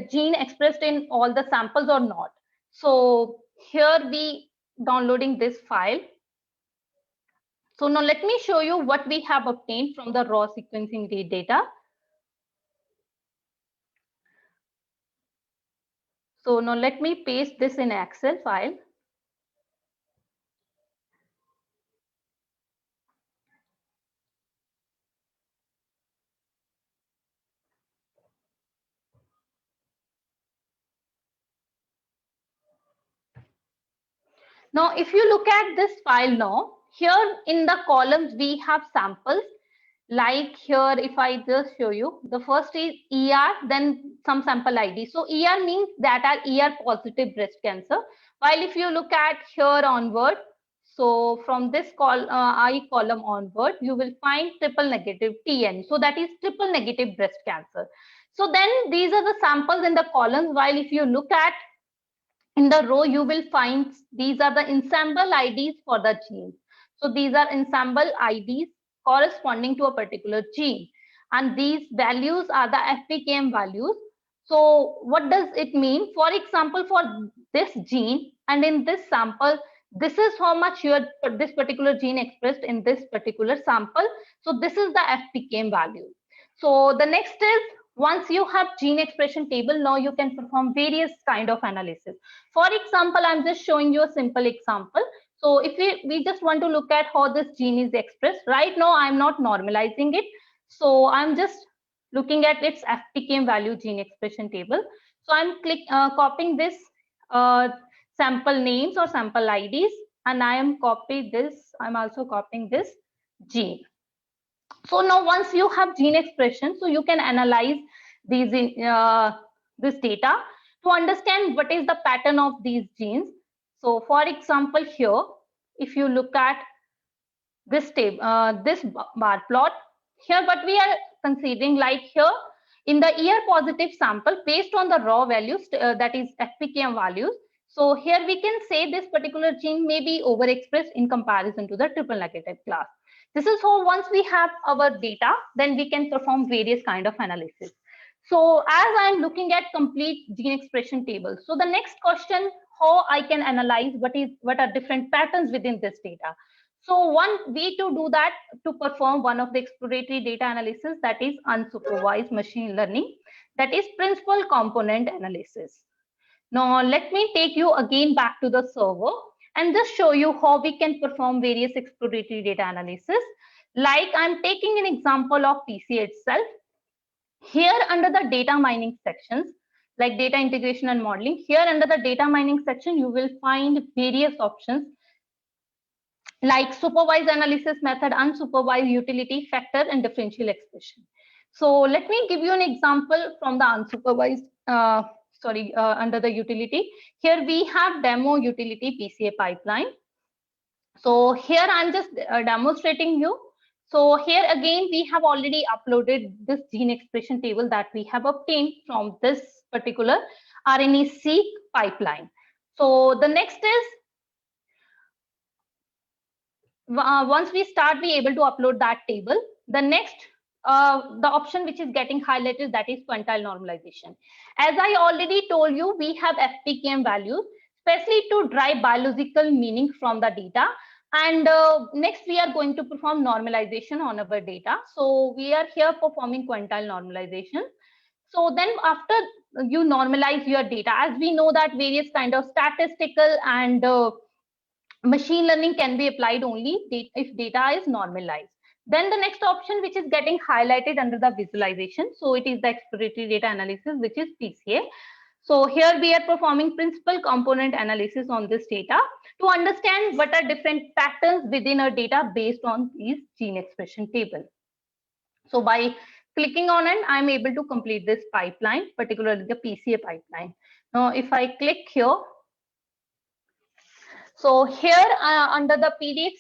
gene expressed in all the samples or not. So here we downloading this file. So now let me show you what we have obtained from the raw sequencing data. So now let me paste this in Excel file. Now, if you look at this file now, here in the columns, we have samples. Like here, if I just show you, the first is ER, then some sample ID. So ER means that are ER positive breast cancer. While if you look at here onward, so from this I column onward, you will find triple negative TN. So that is triple negative breast cancer. So then these are the samples in the columns. While if you look at in the row, you will find these are the ensemble IDs for the genes. So these are ensemble IDs corresponding to a particular gene. And these values are the FPKM values. So what does it mean? For example, for this gene and in this sample, this is how much this particular gene expressed in this particular sample. So this is the FPKM value. So the next is, once you have gene expression table, now you can perform various kind of analysis. For example, I'm just showing you a simple example. So if we just want to look at how this gene is expressed, right now I'm not normalizing it. So I'm just looking at its FPKM value gene expression table. So I'm copying this sample names or sample IDs, and I am copying this. I'm also copying this gene. So now once you have gene expression, so you can analyze these this data to understand what is the pattern of these genes. So for example, here, if you look at this table, this bar plot, here what we are considering, like here in the ER positive sample based on the raw values, that is FPKM values. So here we can say this particular gene may be overexpressed in comparison to the triple negative class. This is how once we have our data, then we can perform various kind of analysis. So as I'm looking at complete gene expression table, so the next question, how I can analyze what are different patterns within this data. So one way to do that, to perform one of the exploratory data analysis, that is unsupervised machine learning, that is principal component analysis. Now let me take you again back to the server and just show you how we can perform various exploratory data analysis. Like I'm taking an example of Pca itself. Here under the data mining sections, like data integration and modeling, here under the data mining section, you will find various options like supervised analysis method, unsupervised, utility, factor, and differential expression. So let me give you an example from the unsupervised, under the utility. Here we have demo utility Pca pipeline. So here I'm just demonstrating you. So here again, we have already uploaded this gene expression table that we have obtained from this particular RNA-seq pipeline. So the next is, once we start, be able to upload that table. The next, the option which is getting highlighted, that is quantile normalization. As I already told you, we have FPKM values, especially to derive biological meaning from the data. And next, we are going to perform normalization on our data. So we are here performing quantile normalization. So then after you normalize your data, as we know that various kind of statistical and machine learning can be applied only if data is normalized. Then the next option, which is getting highlighted under the visualization. So it is the exploratory data analysis, which is PCA. So here we are performing principal component analysis on this data to understand what are different patterns within our data based on these gene expression table. So by clicking on it, I'm able to complete this pipeline, particularly the PCA pipeline. Now, if I click here, so here under the PDX,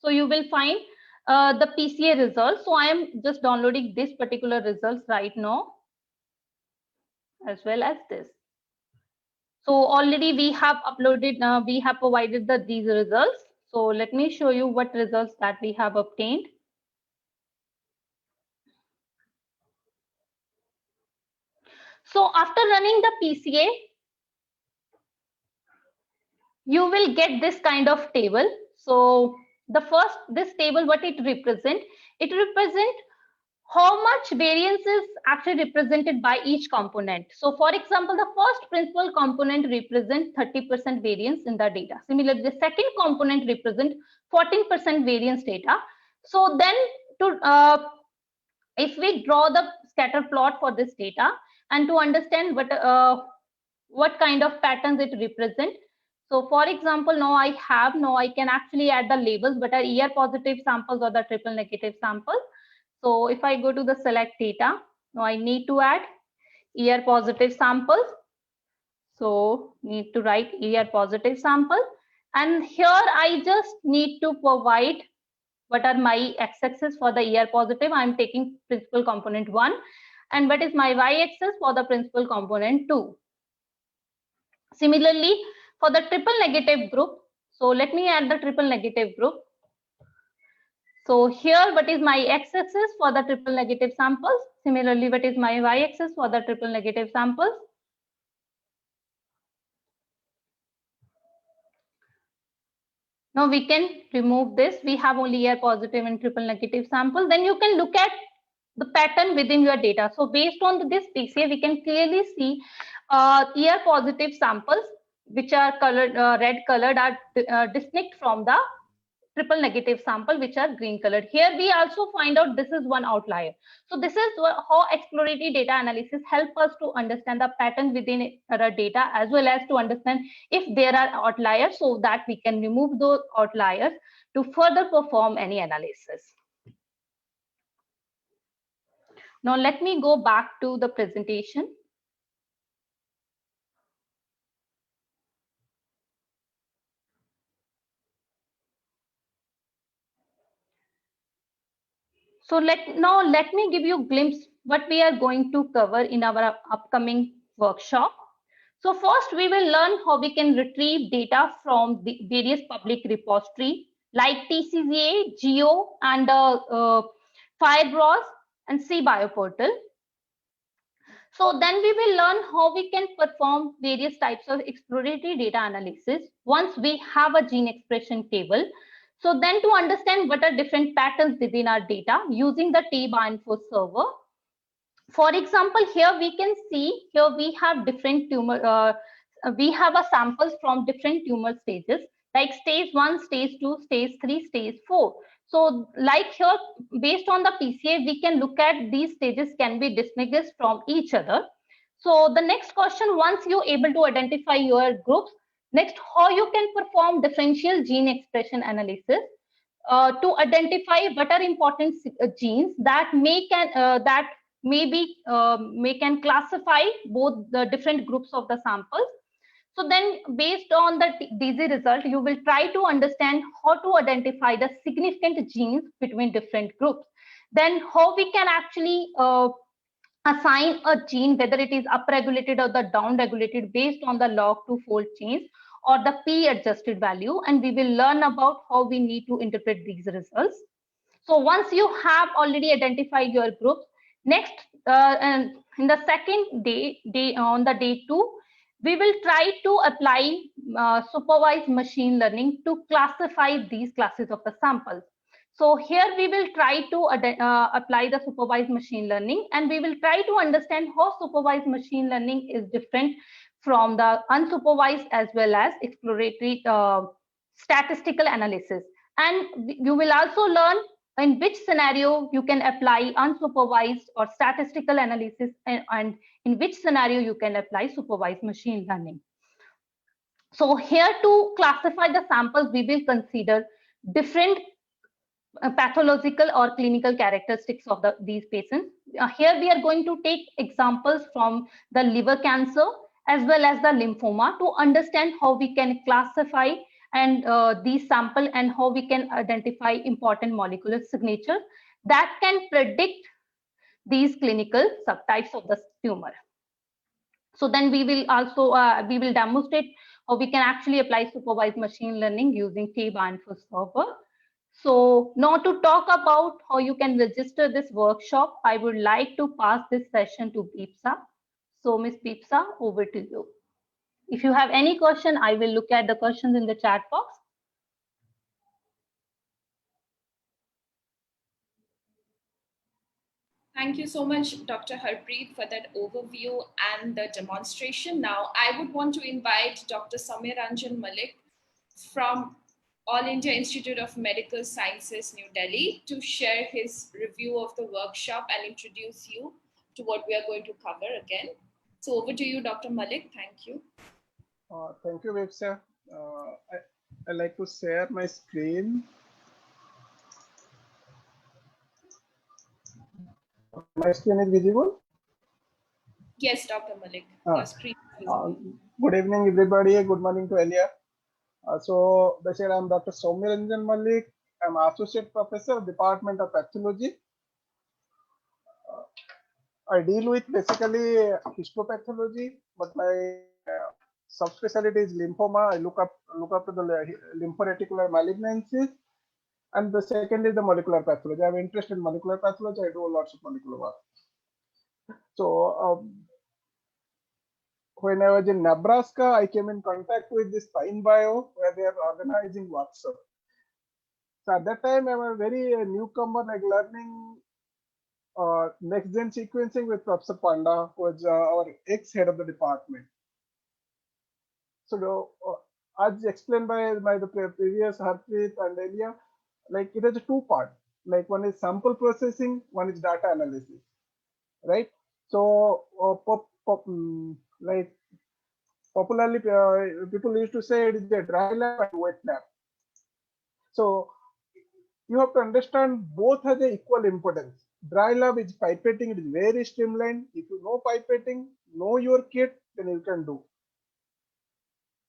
so you will find the PCA results. So I am just downloading this particular results right now, as well as this. So already we have uploaded, we have provided these results. So let me show you what results that we have obtained. So after running the PCA, you will get this kind of table. So this table, what it represents how much variance is actually represented by each component. So for example, the first principal component represents 30% variance in the data. Similarly, the second component represents 14% variance data. So then if we draw the scatter plot for this data and to understand what kind of patterns it represents. So for example, now I can actually add the labels, but are ER positive samples or the triple negative samples. So if I go to the select data, now I need to add ER positive samples. So need to write ER positive sample. And here I just need to provide what are my x-axis for the ER positive. I'm taking principal component 1. And what is my y-axis for the principal component 2. Similarly, for the triple negative group, so let me add the triple negative group. So here, what is my x-axis for the triple negative samples? Similarly, what is my y-axis for the triple negative samples? Now we can remove this. We have only ER positive and triple negative sample. Then you can look at the pattern within your data. So based on this PCA, we can clearly see ER positive samples, which are colored red colored, are distinct from the triple negative sample, which are green colored. Here we also find out this is one outlier. So this is how exploratory data analysis help us to understand the pattern within our data, as well as to understand if there are outliers, so that we can remove those outliers to further perform any analysis. Now let me go back to the presentation. So let me give you a glimpse what we are going to cover in our upcoming workshop. So first we will learn how we can retrieve data from the various public repositories like Tcga, Geo, and Firebrowse and cBioportal. So then we will learn how we can perform various types of exploratory data analysis once we have a gene expression table. So then to understand what are different patterns within our data using the Bioinfo server. For example, here we can see, here we have different tumor, we have a samples from different tumor stages, like stage 1, stage 2, stage 3, stage 4. So like here, based on the PCA, we can look at these stages can be distinguished from each other. So the next question, once you're able to identify your groups, next, how you can perform differential gene expression analysis to identify what are important genes that can classify both the different groups of the samples. So then based on the DZ result, you will try to understand how to identify the significant genes between different groups. Then how we can actually assign a gene, whether it is upregulated or the downregulated based on the log2 fold change or the P adjusted value. And we will learn about how we need to interpret these results. So once you have already identified your groups, next and in the second day on the day 2, we will try to apply supervised machine learning to classify these classes of the samples. So here we will try to apply the supervised machine learning, and we will try to understand how supervised machine learning is different from the unsupervised as well as exploratory statistical analysis. And you will also learn in which scenario you can apply unsupervised or statistical analysis, and in which scenario you can apply supervised machine learning. So here to classify the samples, we will consider different pathological or clinical characteristics of these patients. Here we are going to take examples from the liver cancer as well as the lymphoma to understand how we can classify and these sample and how we can identify important molecular signatures that can predict these clinical subtypes of the tumor. So then we will also we will demonstrate how we can actually apply supervised machine learning using T-Bioinfo server. So now to talk about how you can register this workshop, I would like to pass this session to Deepsa. So Ms. Deepsa, over to you. If you have any question, I will look at the questions in the chat box.
Thank you so much, Dr. Harpreet, for that overview and the demonstration. Now, I would want to invite Dr. Saumya Ranjan Mallick from All India Institute of Medical Sciences, New Delhi, to share his review of the workshop and introduce you to what we are going to cover again. So over to you, Dr. Mallick. Thank you.
Thank you, Vipsa. I'd like to share my screen. My screen is visible?
Yes, Dr. Mallick. Your screen is visible.
Good evening, everybody. Good morning to Elia. So, basically, I'm Dr. Saumya Ranjan Mallick. I'm Associate Professor of Department of Pathology. I deal with basically histopathology, but my subspecialty is lymphoma. I look after the lymphoreticular malignancies. And the second is the molecular pathology. I'm interested in molecular pathology. I do lots of molecular work. So when I was in Nebraska, I came in contact with this Pine Bio, where they are organizing workshop. So at that time, I was very newcomer, like learning next-gen sequencing with Professor Panda, who was our ex-head of the department. So as explained by the previous Harpreet and Elia, like it has a two-part. Like one is sample processing, one is data analysis, right? So like popularly people used to say it is a dry lab and wet lab. So you have to understand both has an equal importance. Dry lab is pipetting, it is very streamlined. If you know pipetting, know your kit, then you can do.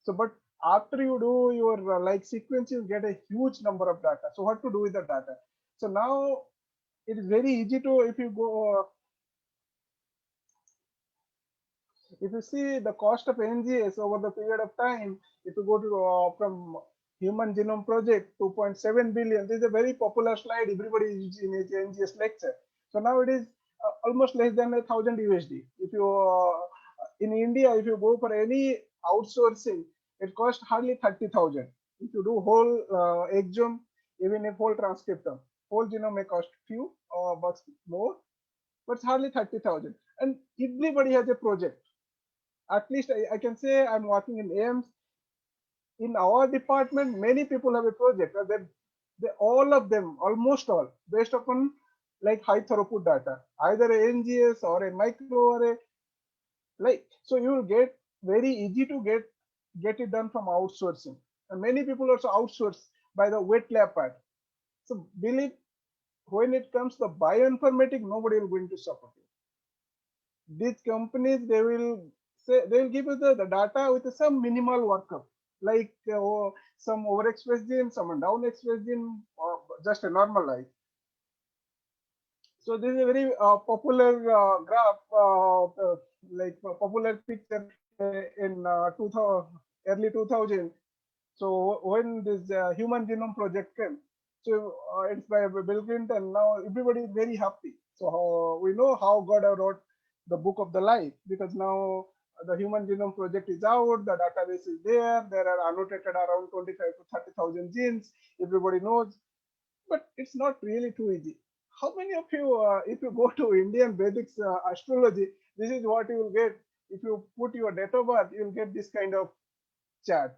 So, but after you do your like sequence, you get a huge number of data. So what to do with the data? So now it is very easy to, if you go, if you see the cost of NGS over the period of time, if you go to from Human Genome Project, 2.7 billion. This is a very popular slide. Everybody is in NGS lecture. So now it is almost less than 1,000 USD. If you in India, if you go for any outsourcing, it costs hardly 30,000. If you do whole exome, even if whole transcriptome, whole genome may cost few bucks more, but it's hardly 30,000. And everybody has a project. At least I can say I'm working in AIIMS. In our department, many people have a project. They all of them, almost all, based upon like high throughput data, either a NGS or a microarray. Like, so you will get very easy to get it done from outsourcing. And many people also outsource by the wet lab part. So believe when it comes to bioinformatics, nobody will going to support you. These companies, they will say they will give you the data with some minimal workup, like some overexpressed gene, some downexpressed gene, or just a normalized. So this is a very popular graph, like popular picture in early 2000. So when this Human Genome Project came, so it's by Bill Clinton. Now everybody is very happy. So we know how God wrote the book of the life, because now the Human Genome Project is out, the database is there, there are annotated around 25 to 30,000 genes, everybody knows, but it's not really too easy. How many of you, if you go to Indian Vedic astrology, this is what you will get. If you put your date of birth, you will get this kind of chart.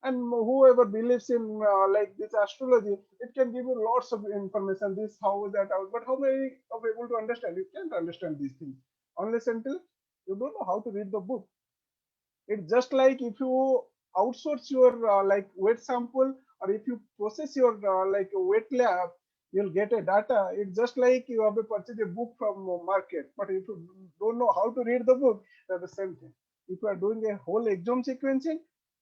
And whoever believes in like this astrology, it can give you lots of information, this, how, that, out. But how many are able to understand? You can't understand these things unless until you don't know how to read the book. It's just like if you outsource your like weight sample, or if you process your like a weight lab, you'll get a data. It's just like you have to purchase a book from market, but if you don't know how to read the book, that's the same thing. If you are doing a whole exome sequencing,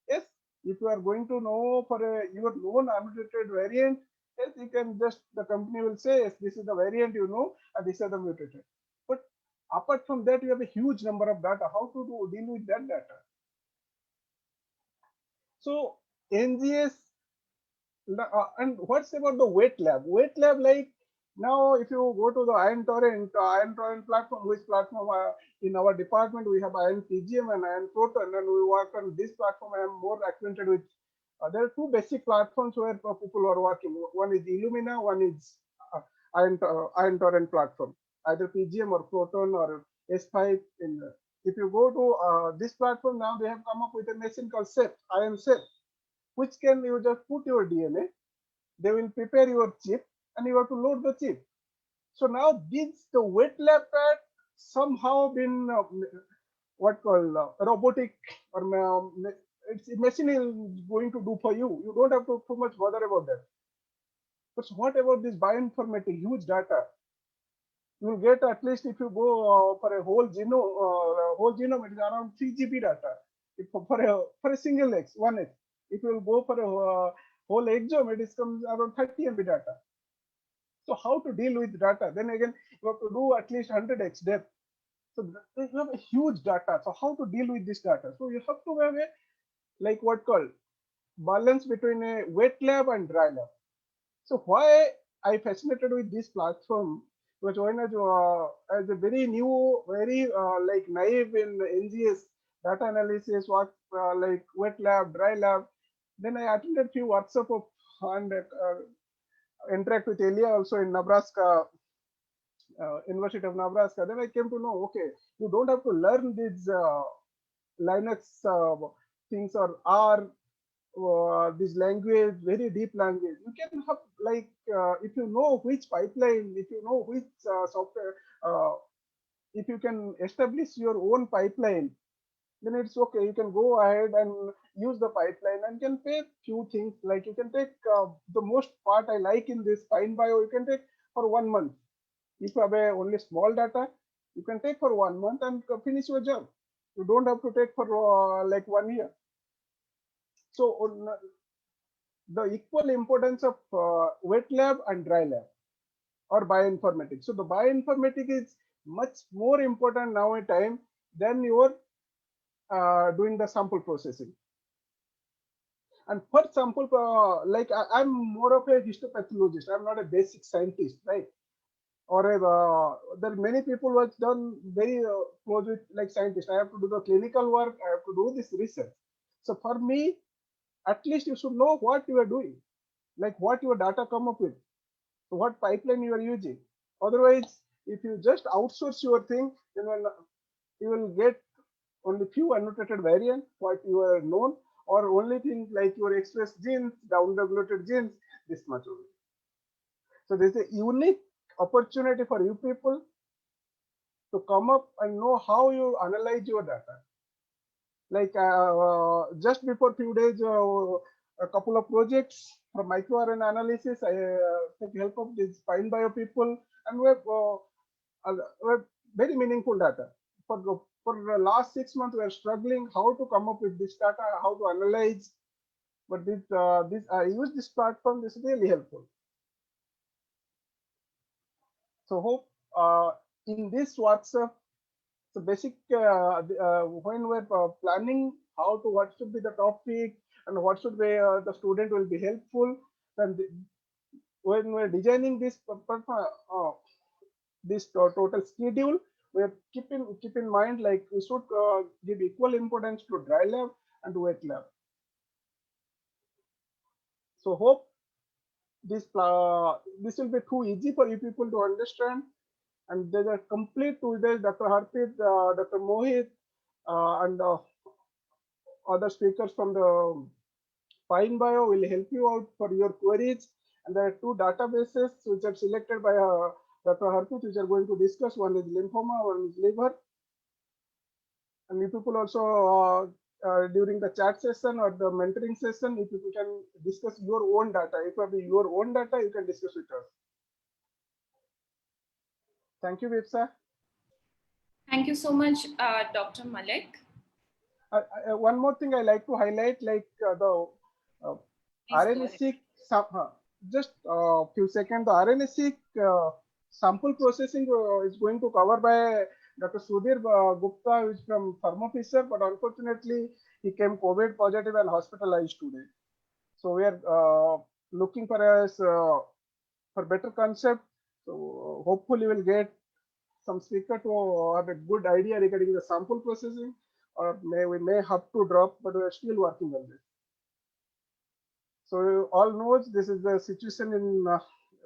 yes, if you are going to know for your known annotated variant, yes, you can just, the company will say, yes, this is the variant you know, and these are the mutated. But apart from that, you have a huge number of data. How to deal with that data? So NGS, and what's about the wet lab? Wet lab, like now, if you go to the Iron Torrent platform, which platform in our department we have Iron PGM and Iron Proton, and we work on this platform. I am more acquainted with. There are two basic platforms where people are working. One is Illumina, one is Iron Torrent platform, either PGM or Proton or S5. If you go to this platform now, they have come up with a machine called SEP, Iron SEP, which can you just put your DNA, they will prepare your chip, and you have to load the chip. So now the wet lab pad somehow been what called robotic, or it's machine is going to do for you. You don't have to too much bother about that. But what about this bioinformatics, huge data? You will get, at least if you go for a whole genome, it is around 3 GB data. If for a single X, 1X. If you will go for a whole exome, it comes around 30 MB data. So how to deal with data? Then again, you have to do at least 100x depth. So you have a huge data. So how to deal with this data? So you have to have a, like what called, balance between a wet lab and dry lab. So why I fascinated with this platform? Because when as a very new, very like naive in NGS data analysis, what like wet lab, dry lab. Then I attended few workshops of and interact with Elia also in Nebraska, University of Nebraska. Then I came to know, okay, you don't have to learn these Linux things or R, this language, very deep language. You can have like, if you know which pipeline, if you know which software, if you can establish your own pipeline, then it's okay. You can go ahead and use the pipeline and can take few things. Like you can take the most part I like in this Pine Bio, you can take for 1 month. If you have only small data, you can take for 1 month and finish your job. You don't have to take for like 1 year. So the equal importance of wet lab and dry lab or bioinformatics. So the bioinformatics is much more important now in time than your doing the sample processing. And for sample, like I'm more of a histopathologist. I'm not a basic scientist, right? Or there are many people who have done very close with like scientists. I have to do the clinical work. I have to do this research. So for me, at least you should know what you are doing, like what your data come up with, what pipeline you are using. Otherwise, if you just outsource your thing, then you will get only few annotated variants, what you are known, or only things like your expressed genes, down-regulated genes, this much only. So there's a unique opportunity for you people to come up and know how you analyze your data. Like just before few days, a couple of projects from microRNA analysis, I took help of these Pine Bio people, and we have very meaningful data. For the last 6 months, we are struggling how to come up with this data, how to analyze. But this I use this platform. This is really helpful. So hope in this WhatsApp, so basic when we're planning how to, what should be the topic and what should be the student will be helpful, and when we're designing this this total schedule, we have keep in mind, like we should give equal importance to dry lab and wet lab. So hope this will be too easy for you people to understand. And there's a complete tool there. Dr. Harpreet, Dr. Mohit, and other speakers from the Pine Bio will help you out for your queries. And there are two databases which are selected by Dr. Harpreet, which are going to discuss. One is lymphoma, one is liver. And you people also during the chat session or the mentoring session, if you can discuss your own data. If you have your own data, you can discuss with us. Thank you, Vipsa.
Thank you so much, Dr. Mallick.
One more thing I like to highlight, like the RNA-seq, just a few seconds, the RNA-seq sample processing is going to cover by Dr. Sudhir Gupta, who is from Thermo Fisher, but unfortunately he came COVID positive and hospitalized today. So we are looking for better concept. So hopefully we'll get some speaker to have a good idea regarding the sample processing, or we may have to drop, but we are still working on this. So you all knows this is the situation in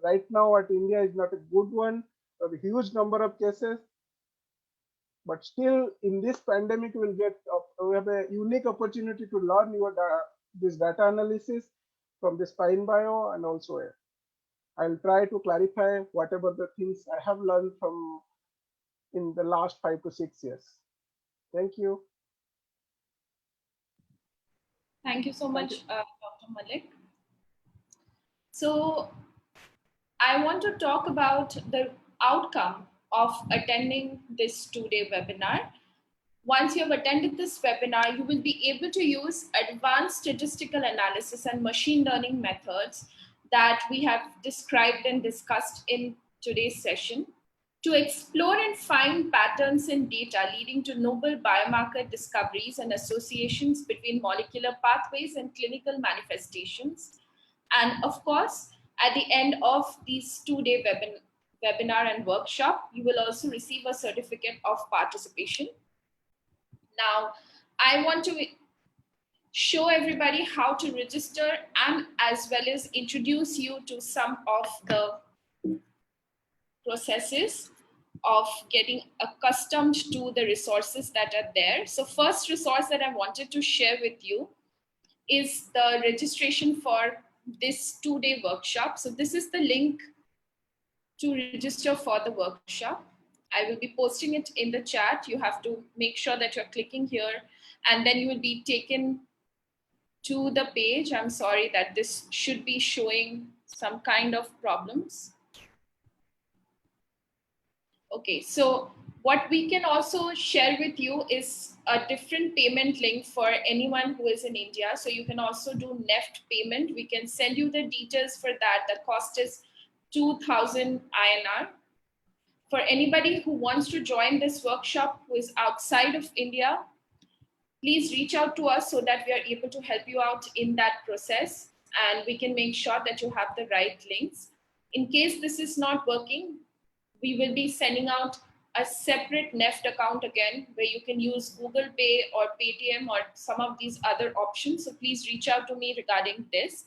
right now at India is not a good one. A huge number of cases, but still in this pandemic we have a unique opportunity to learn this data analysis from this Pine Bio, and also I'll try to clarify whatever the things I have learned from in the last 5 to 6 years. Thank you.
Thank you so much, Dr. Mallick. So I want to talk about the outcome of attending this two-day webinar. Once you have attended this webinar, you will be able to use advanced statistical analysis and machine learning methods that we have described and discussed in today's session to explore and find patterns in data leading to novel biomarker discoveries and associations between molecular pathways and clinical manifestations. And of course, at the end of these two-day webinar and workshop, you will also receive a certificate of participation. Now, I want to show everybody how to register and as well as introduce you to some of the processes of getting accustomed to the resources that are there. So first resource that I wanted to share with you is the registration for this two-day workshop. So this is the link to register for the workshop. I will be posting it in the chat. You have to make sure that you're clicking here, and then you will be taken to the page. I'm sorry that this should be showing some kind of problems. Okay, so what we can also share with you is a different payment link for anyone who is in India. So you can also do NEFT payment. We can send you the details for that. The cost is 2,000 INR. For anybody who wants to join this workshop who is outside of India, please reach out to us so that we are able to help you out in that process, and we can make sure that you have the right links. In case this is not working, we will be sending out a separate NEFT account again, where you can use Google Pay or Paytm or some of these other options. So please reach out to me regarding this.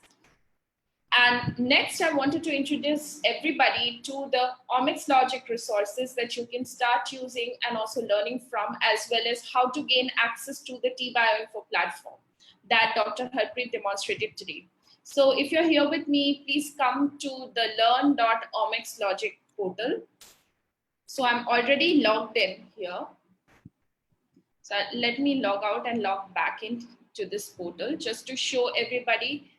And next, I wanted to introduce everybody to the OmicsLogic resources that you can start using and also learning from, as well as how to gain access to the T-Bioinfo platform that Dr. Harpreet demonstrated today. So if you're here with me, please come to the learn.omicslogic portal. So I'm already logged in here. So let me log out and log back into this portal just to show everybody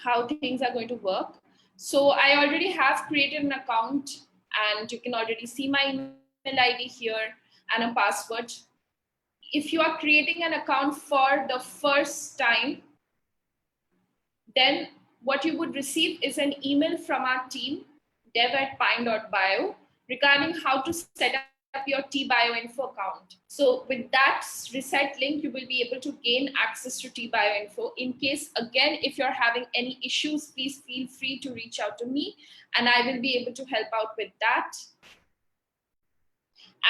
how things are going to work. So I already have created an account, and you can already see my email ID here and a password. If you are creating an account for the first time, then what you would receive is an email from our team, dev@pine.bio, regarding how to set up your T-Bioinfo account. So with that reset link, you will be able to gain access to T-Bioinfo. In case, again, if you're having any issues, please feel free to reach out to me, and I will be able to help out with that.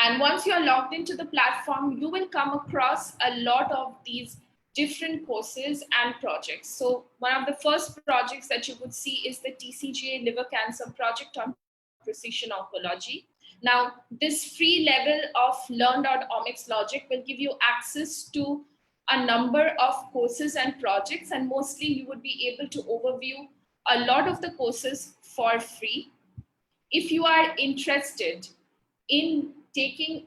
And once you're logged into the platform, you will come across a lot of these different courses and projects. So one of the first projects that you would see is the Tcga liver cancer project on precision oncology. Now, this free level of learn.omicsLogic will give you access to a number of courses and projects, and mostly you would be able to overview a lot of the courses for free. If you are interested in taking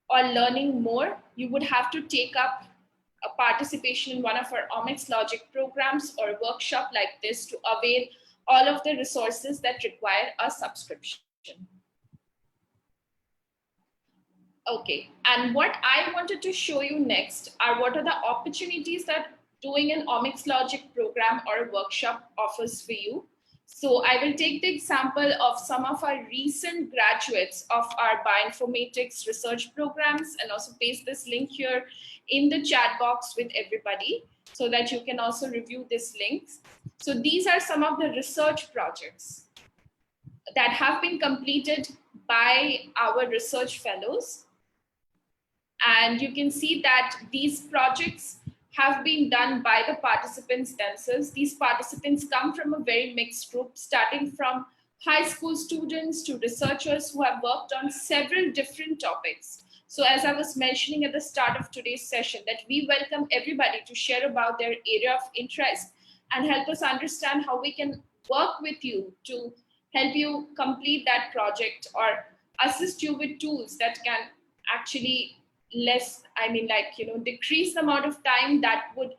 or learning more, you would have to take up a participation in one of our OmicsLogic programs or workshop like this to avail all of the resources that require a subscription. Okay, and what I wanted to show you next are what are the opportunities that doing an OmicsLogic program or workshop offers for you. So I will take the example of some of our recent graduates of our bioinformatics research programs and also paste this link here in the chat box with everybody so that you can also review these links. So these are some of the research projects that have been completed by our research fellows. And you can see that these projects have been done by the participants themselves. These participants come from a very mixed group, starting from high school students to researchers who have worked on several different topics. So as I was mentioning at the start of today's session, that we welcome everybody to share about their area of interest and help us understand how we can work with you to help you complete that project or assist you with tools that can actually decrease the amount of time that would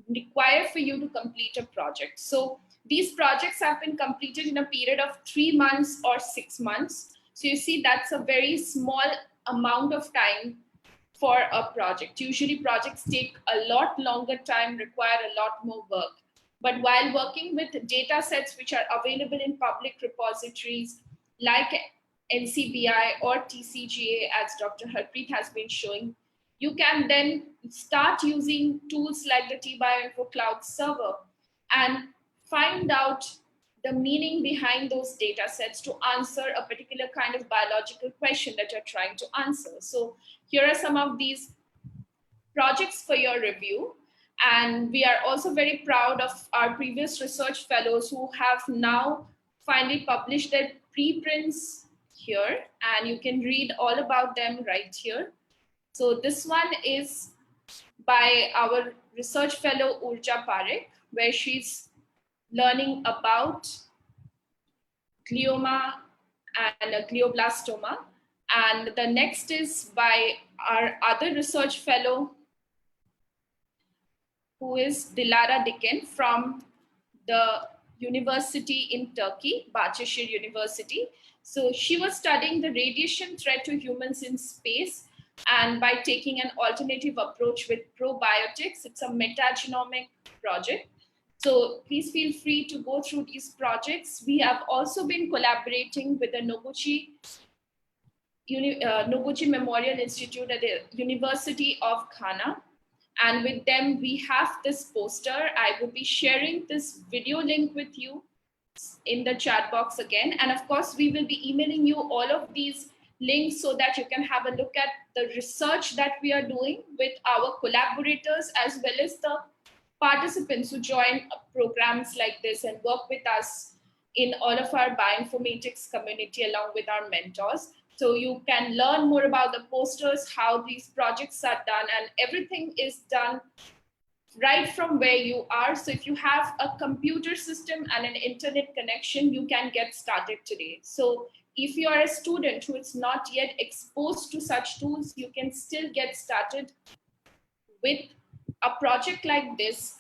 require for you to complete a project. So these projects have been completed in a period of 3 months or 6 months. So you see that's a very small amount of time for a project. Usually projects take a lot longer time, require a lot more work. But while working with data sets which are available in public repositories like NCBI or Tcga, as Dr. Harpreet has been showing, you can then start using tools like the T-Bioinfo Cloud Server and find out the meaning behind those data sets to answer a particular kind of biological question that you're trying to answer. So here are some of these projects for your review. And we are also very proud of our previous research fellows who have now finally published their preprints here, and you can read all about them right here. So this one is by our research fellow Urja Parekh, where she's learning about glioma and glioblastoma. And the next is by our other research fellow, who is Dilara Diken from the university in Turkey, Bahçeşehir University. So she was studying the radiation threat to humans in space, and by taking an alternative approach with probiotics. It's a metagenomic project. So please feel free to go through these projects. We have also been collaborating with the Noguchi Memorial Institute at the University of Ghana. And with them, we have this poster. I will be sharing this video link with you in the chat box again. And of course, we will be emailing you all of these links so that you can have a look at the research that we are doing with our collaborators, as well as the participants who join programs like this and work with us in all of our bioinformatics community along with our mentors. So you can learn more about the posters, how these projects are done, and everything is done right from where you are. So if you have a computer system and an internet connection, you can get started today. So if you are a student who is not yet exposed to such tools, you can still get started with a project like this,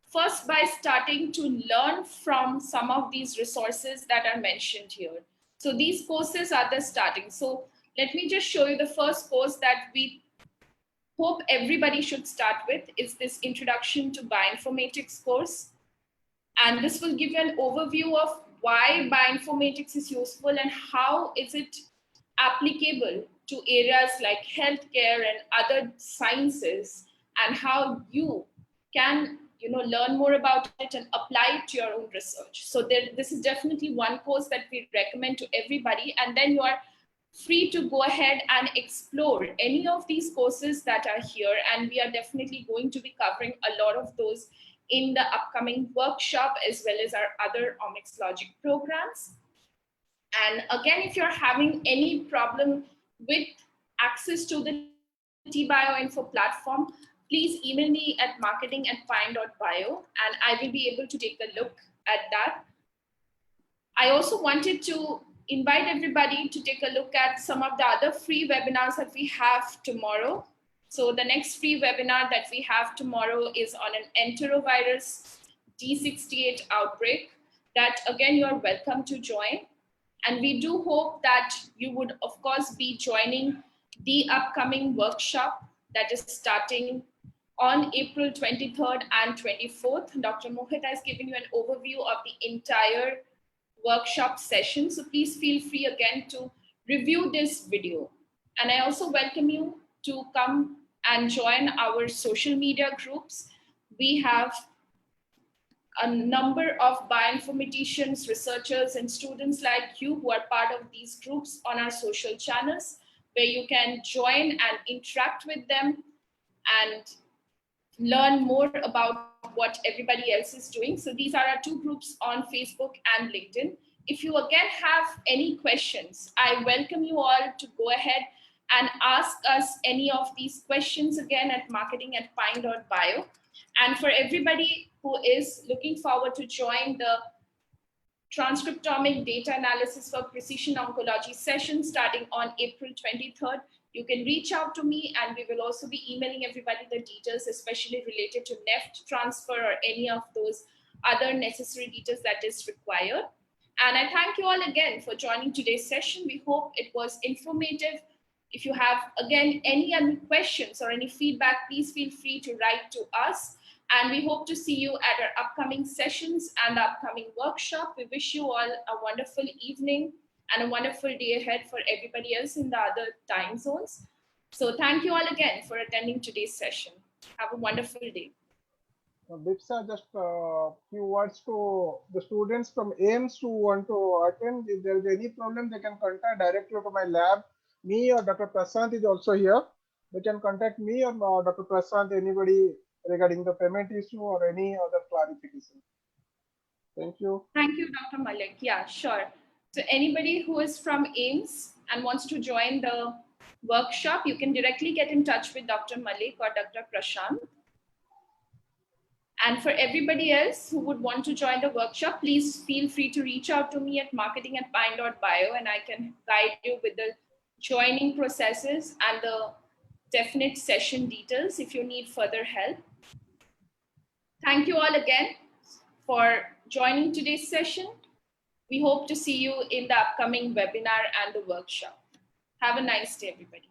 first by starting to learn from some of these resources that are mentioned here. So these courses are the starting. So let me just show you the first course that we hope everybody should start with is this Introduction to Bioinformatics course. And this will give you an overview of why bioinformatics is useful and how is it applicable to areas like healthcare and other sciences, and how you can learn more about it and apply it to your own research. So this is definitely one course that we recommend to everybody. And then you are free to go ahead and explore any of these courses that are here. And we are definitely going to be covering a lot of those in the upcoming workshop, as well as our other OmicsLogic programs. And again, if you're having any problem with access to the Bioinfo platform, please email me at marketing@pine.bio, and I will be able to take a look at that. I also wanted to invite everybody to take a look at some of the other free webinars that we have tomorrow. So the next free webinar that we have tomorrow is on an enterovirus D68 outbreak that, again, you're welcome to join. And we do hope that you would, of course, be joining the upcoming workshop that is starting on April 23rd and 24th. Dr. Mohit has given you an overview of the entire workshop session. So please feel free again to review this video. And I also welcome you to come and join our social media groups. We have a number of bioinformaticians, researchers, and students like you who are part of these groups on our social channels, where you can join and interact with them and learn more about what everybody else is doing. So these are our two groups on Facebook and LinkedIn. If you again have any questions, I welcome you all to go ahead and ask us any of these questions again at marketing@pine.bio. And for everybody who is looking forward to join the Transcriptomic Data Analysis for Precision Oncology session starting on April 23rd, you can reach out to me, and we will also be emailing everybody the details, especially related to NEFT transfer or any of those other necessary details that is required. And I thank you all again for joining today's session. We hope it was informative. If you have, again, any other questions or any feedback, please feel free to write to us. And we hope to see you at our upcoming sessions and upcoming workshop. We wish you all a wonderful evening and a wonderful day ahead for everybody else in the other time zones. So thank you all again for attending today's session. Have a wonderful day.
Dipsa, just a few words to the students from AIIMS who want to attend. If there is any problem, they can contact directly to my lab. Me or Dr. Prashant is also here. They can contact me or Dr. Prashant, anybody regarding the payment issue or any other clarification. Thank you.
Thank you, Dr. Mallick. Yeah, sure. So anybody who is from AIIMS and wants to join the workshop, you can directly get in touch with Dr. Mallick or Dr. Prashant. And for everybody else who would want to join the workshop, please feel free to reach out to me at marketing@pine.bio, and I can guide you with the joining processes and the definite session details if you need further help. Thank you all again for joining today's session. We hope to see you in the upcoming webinar and the workshop. Have a nice day, everybody.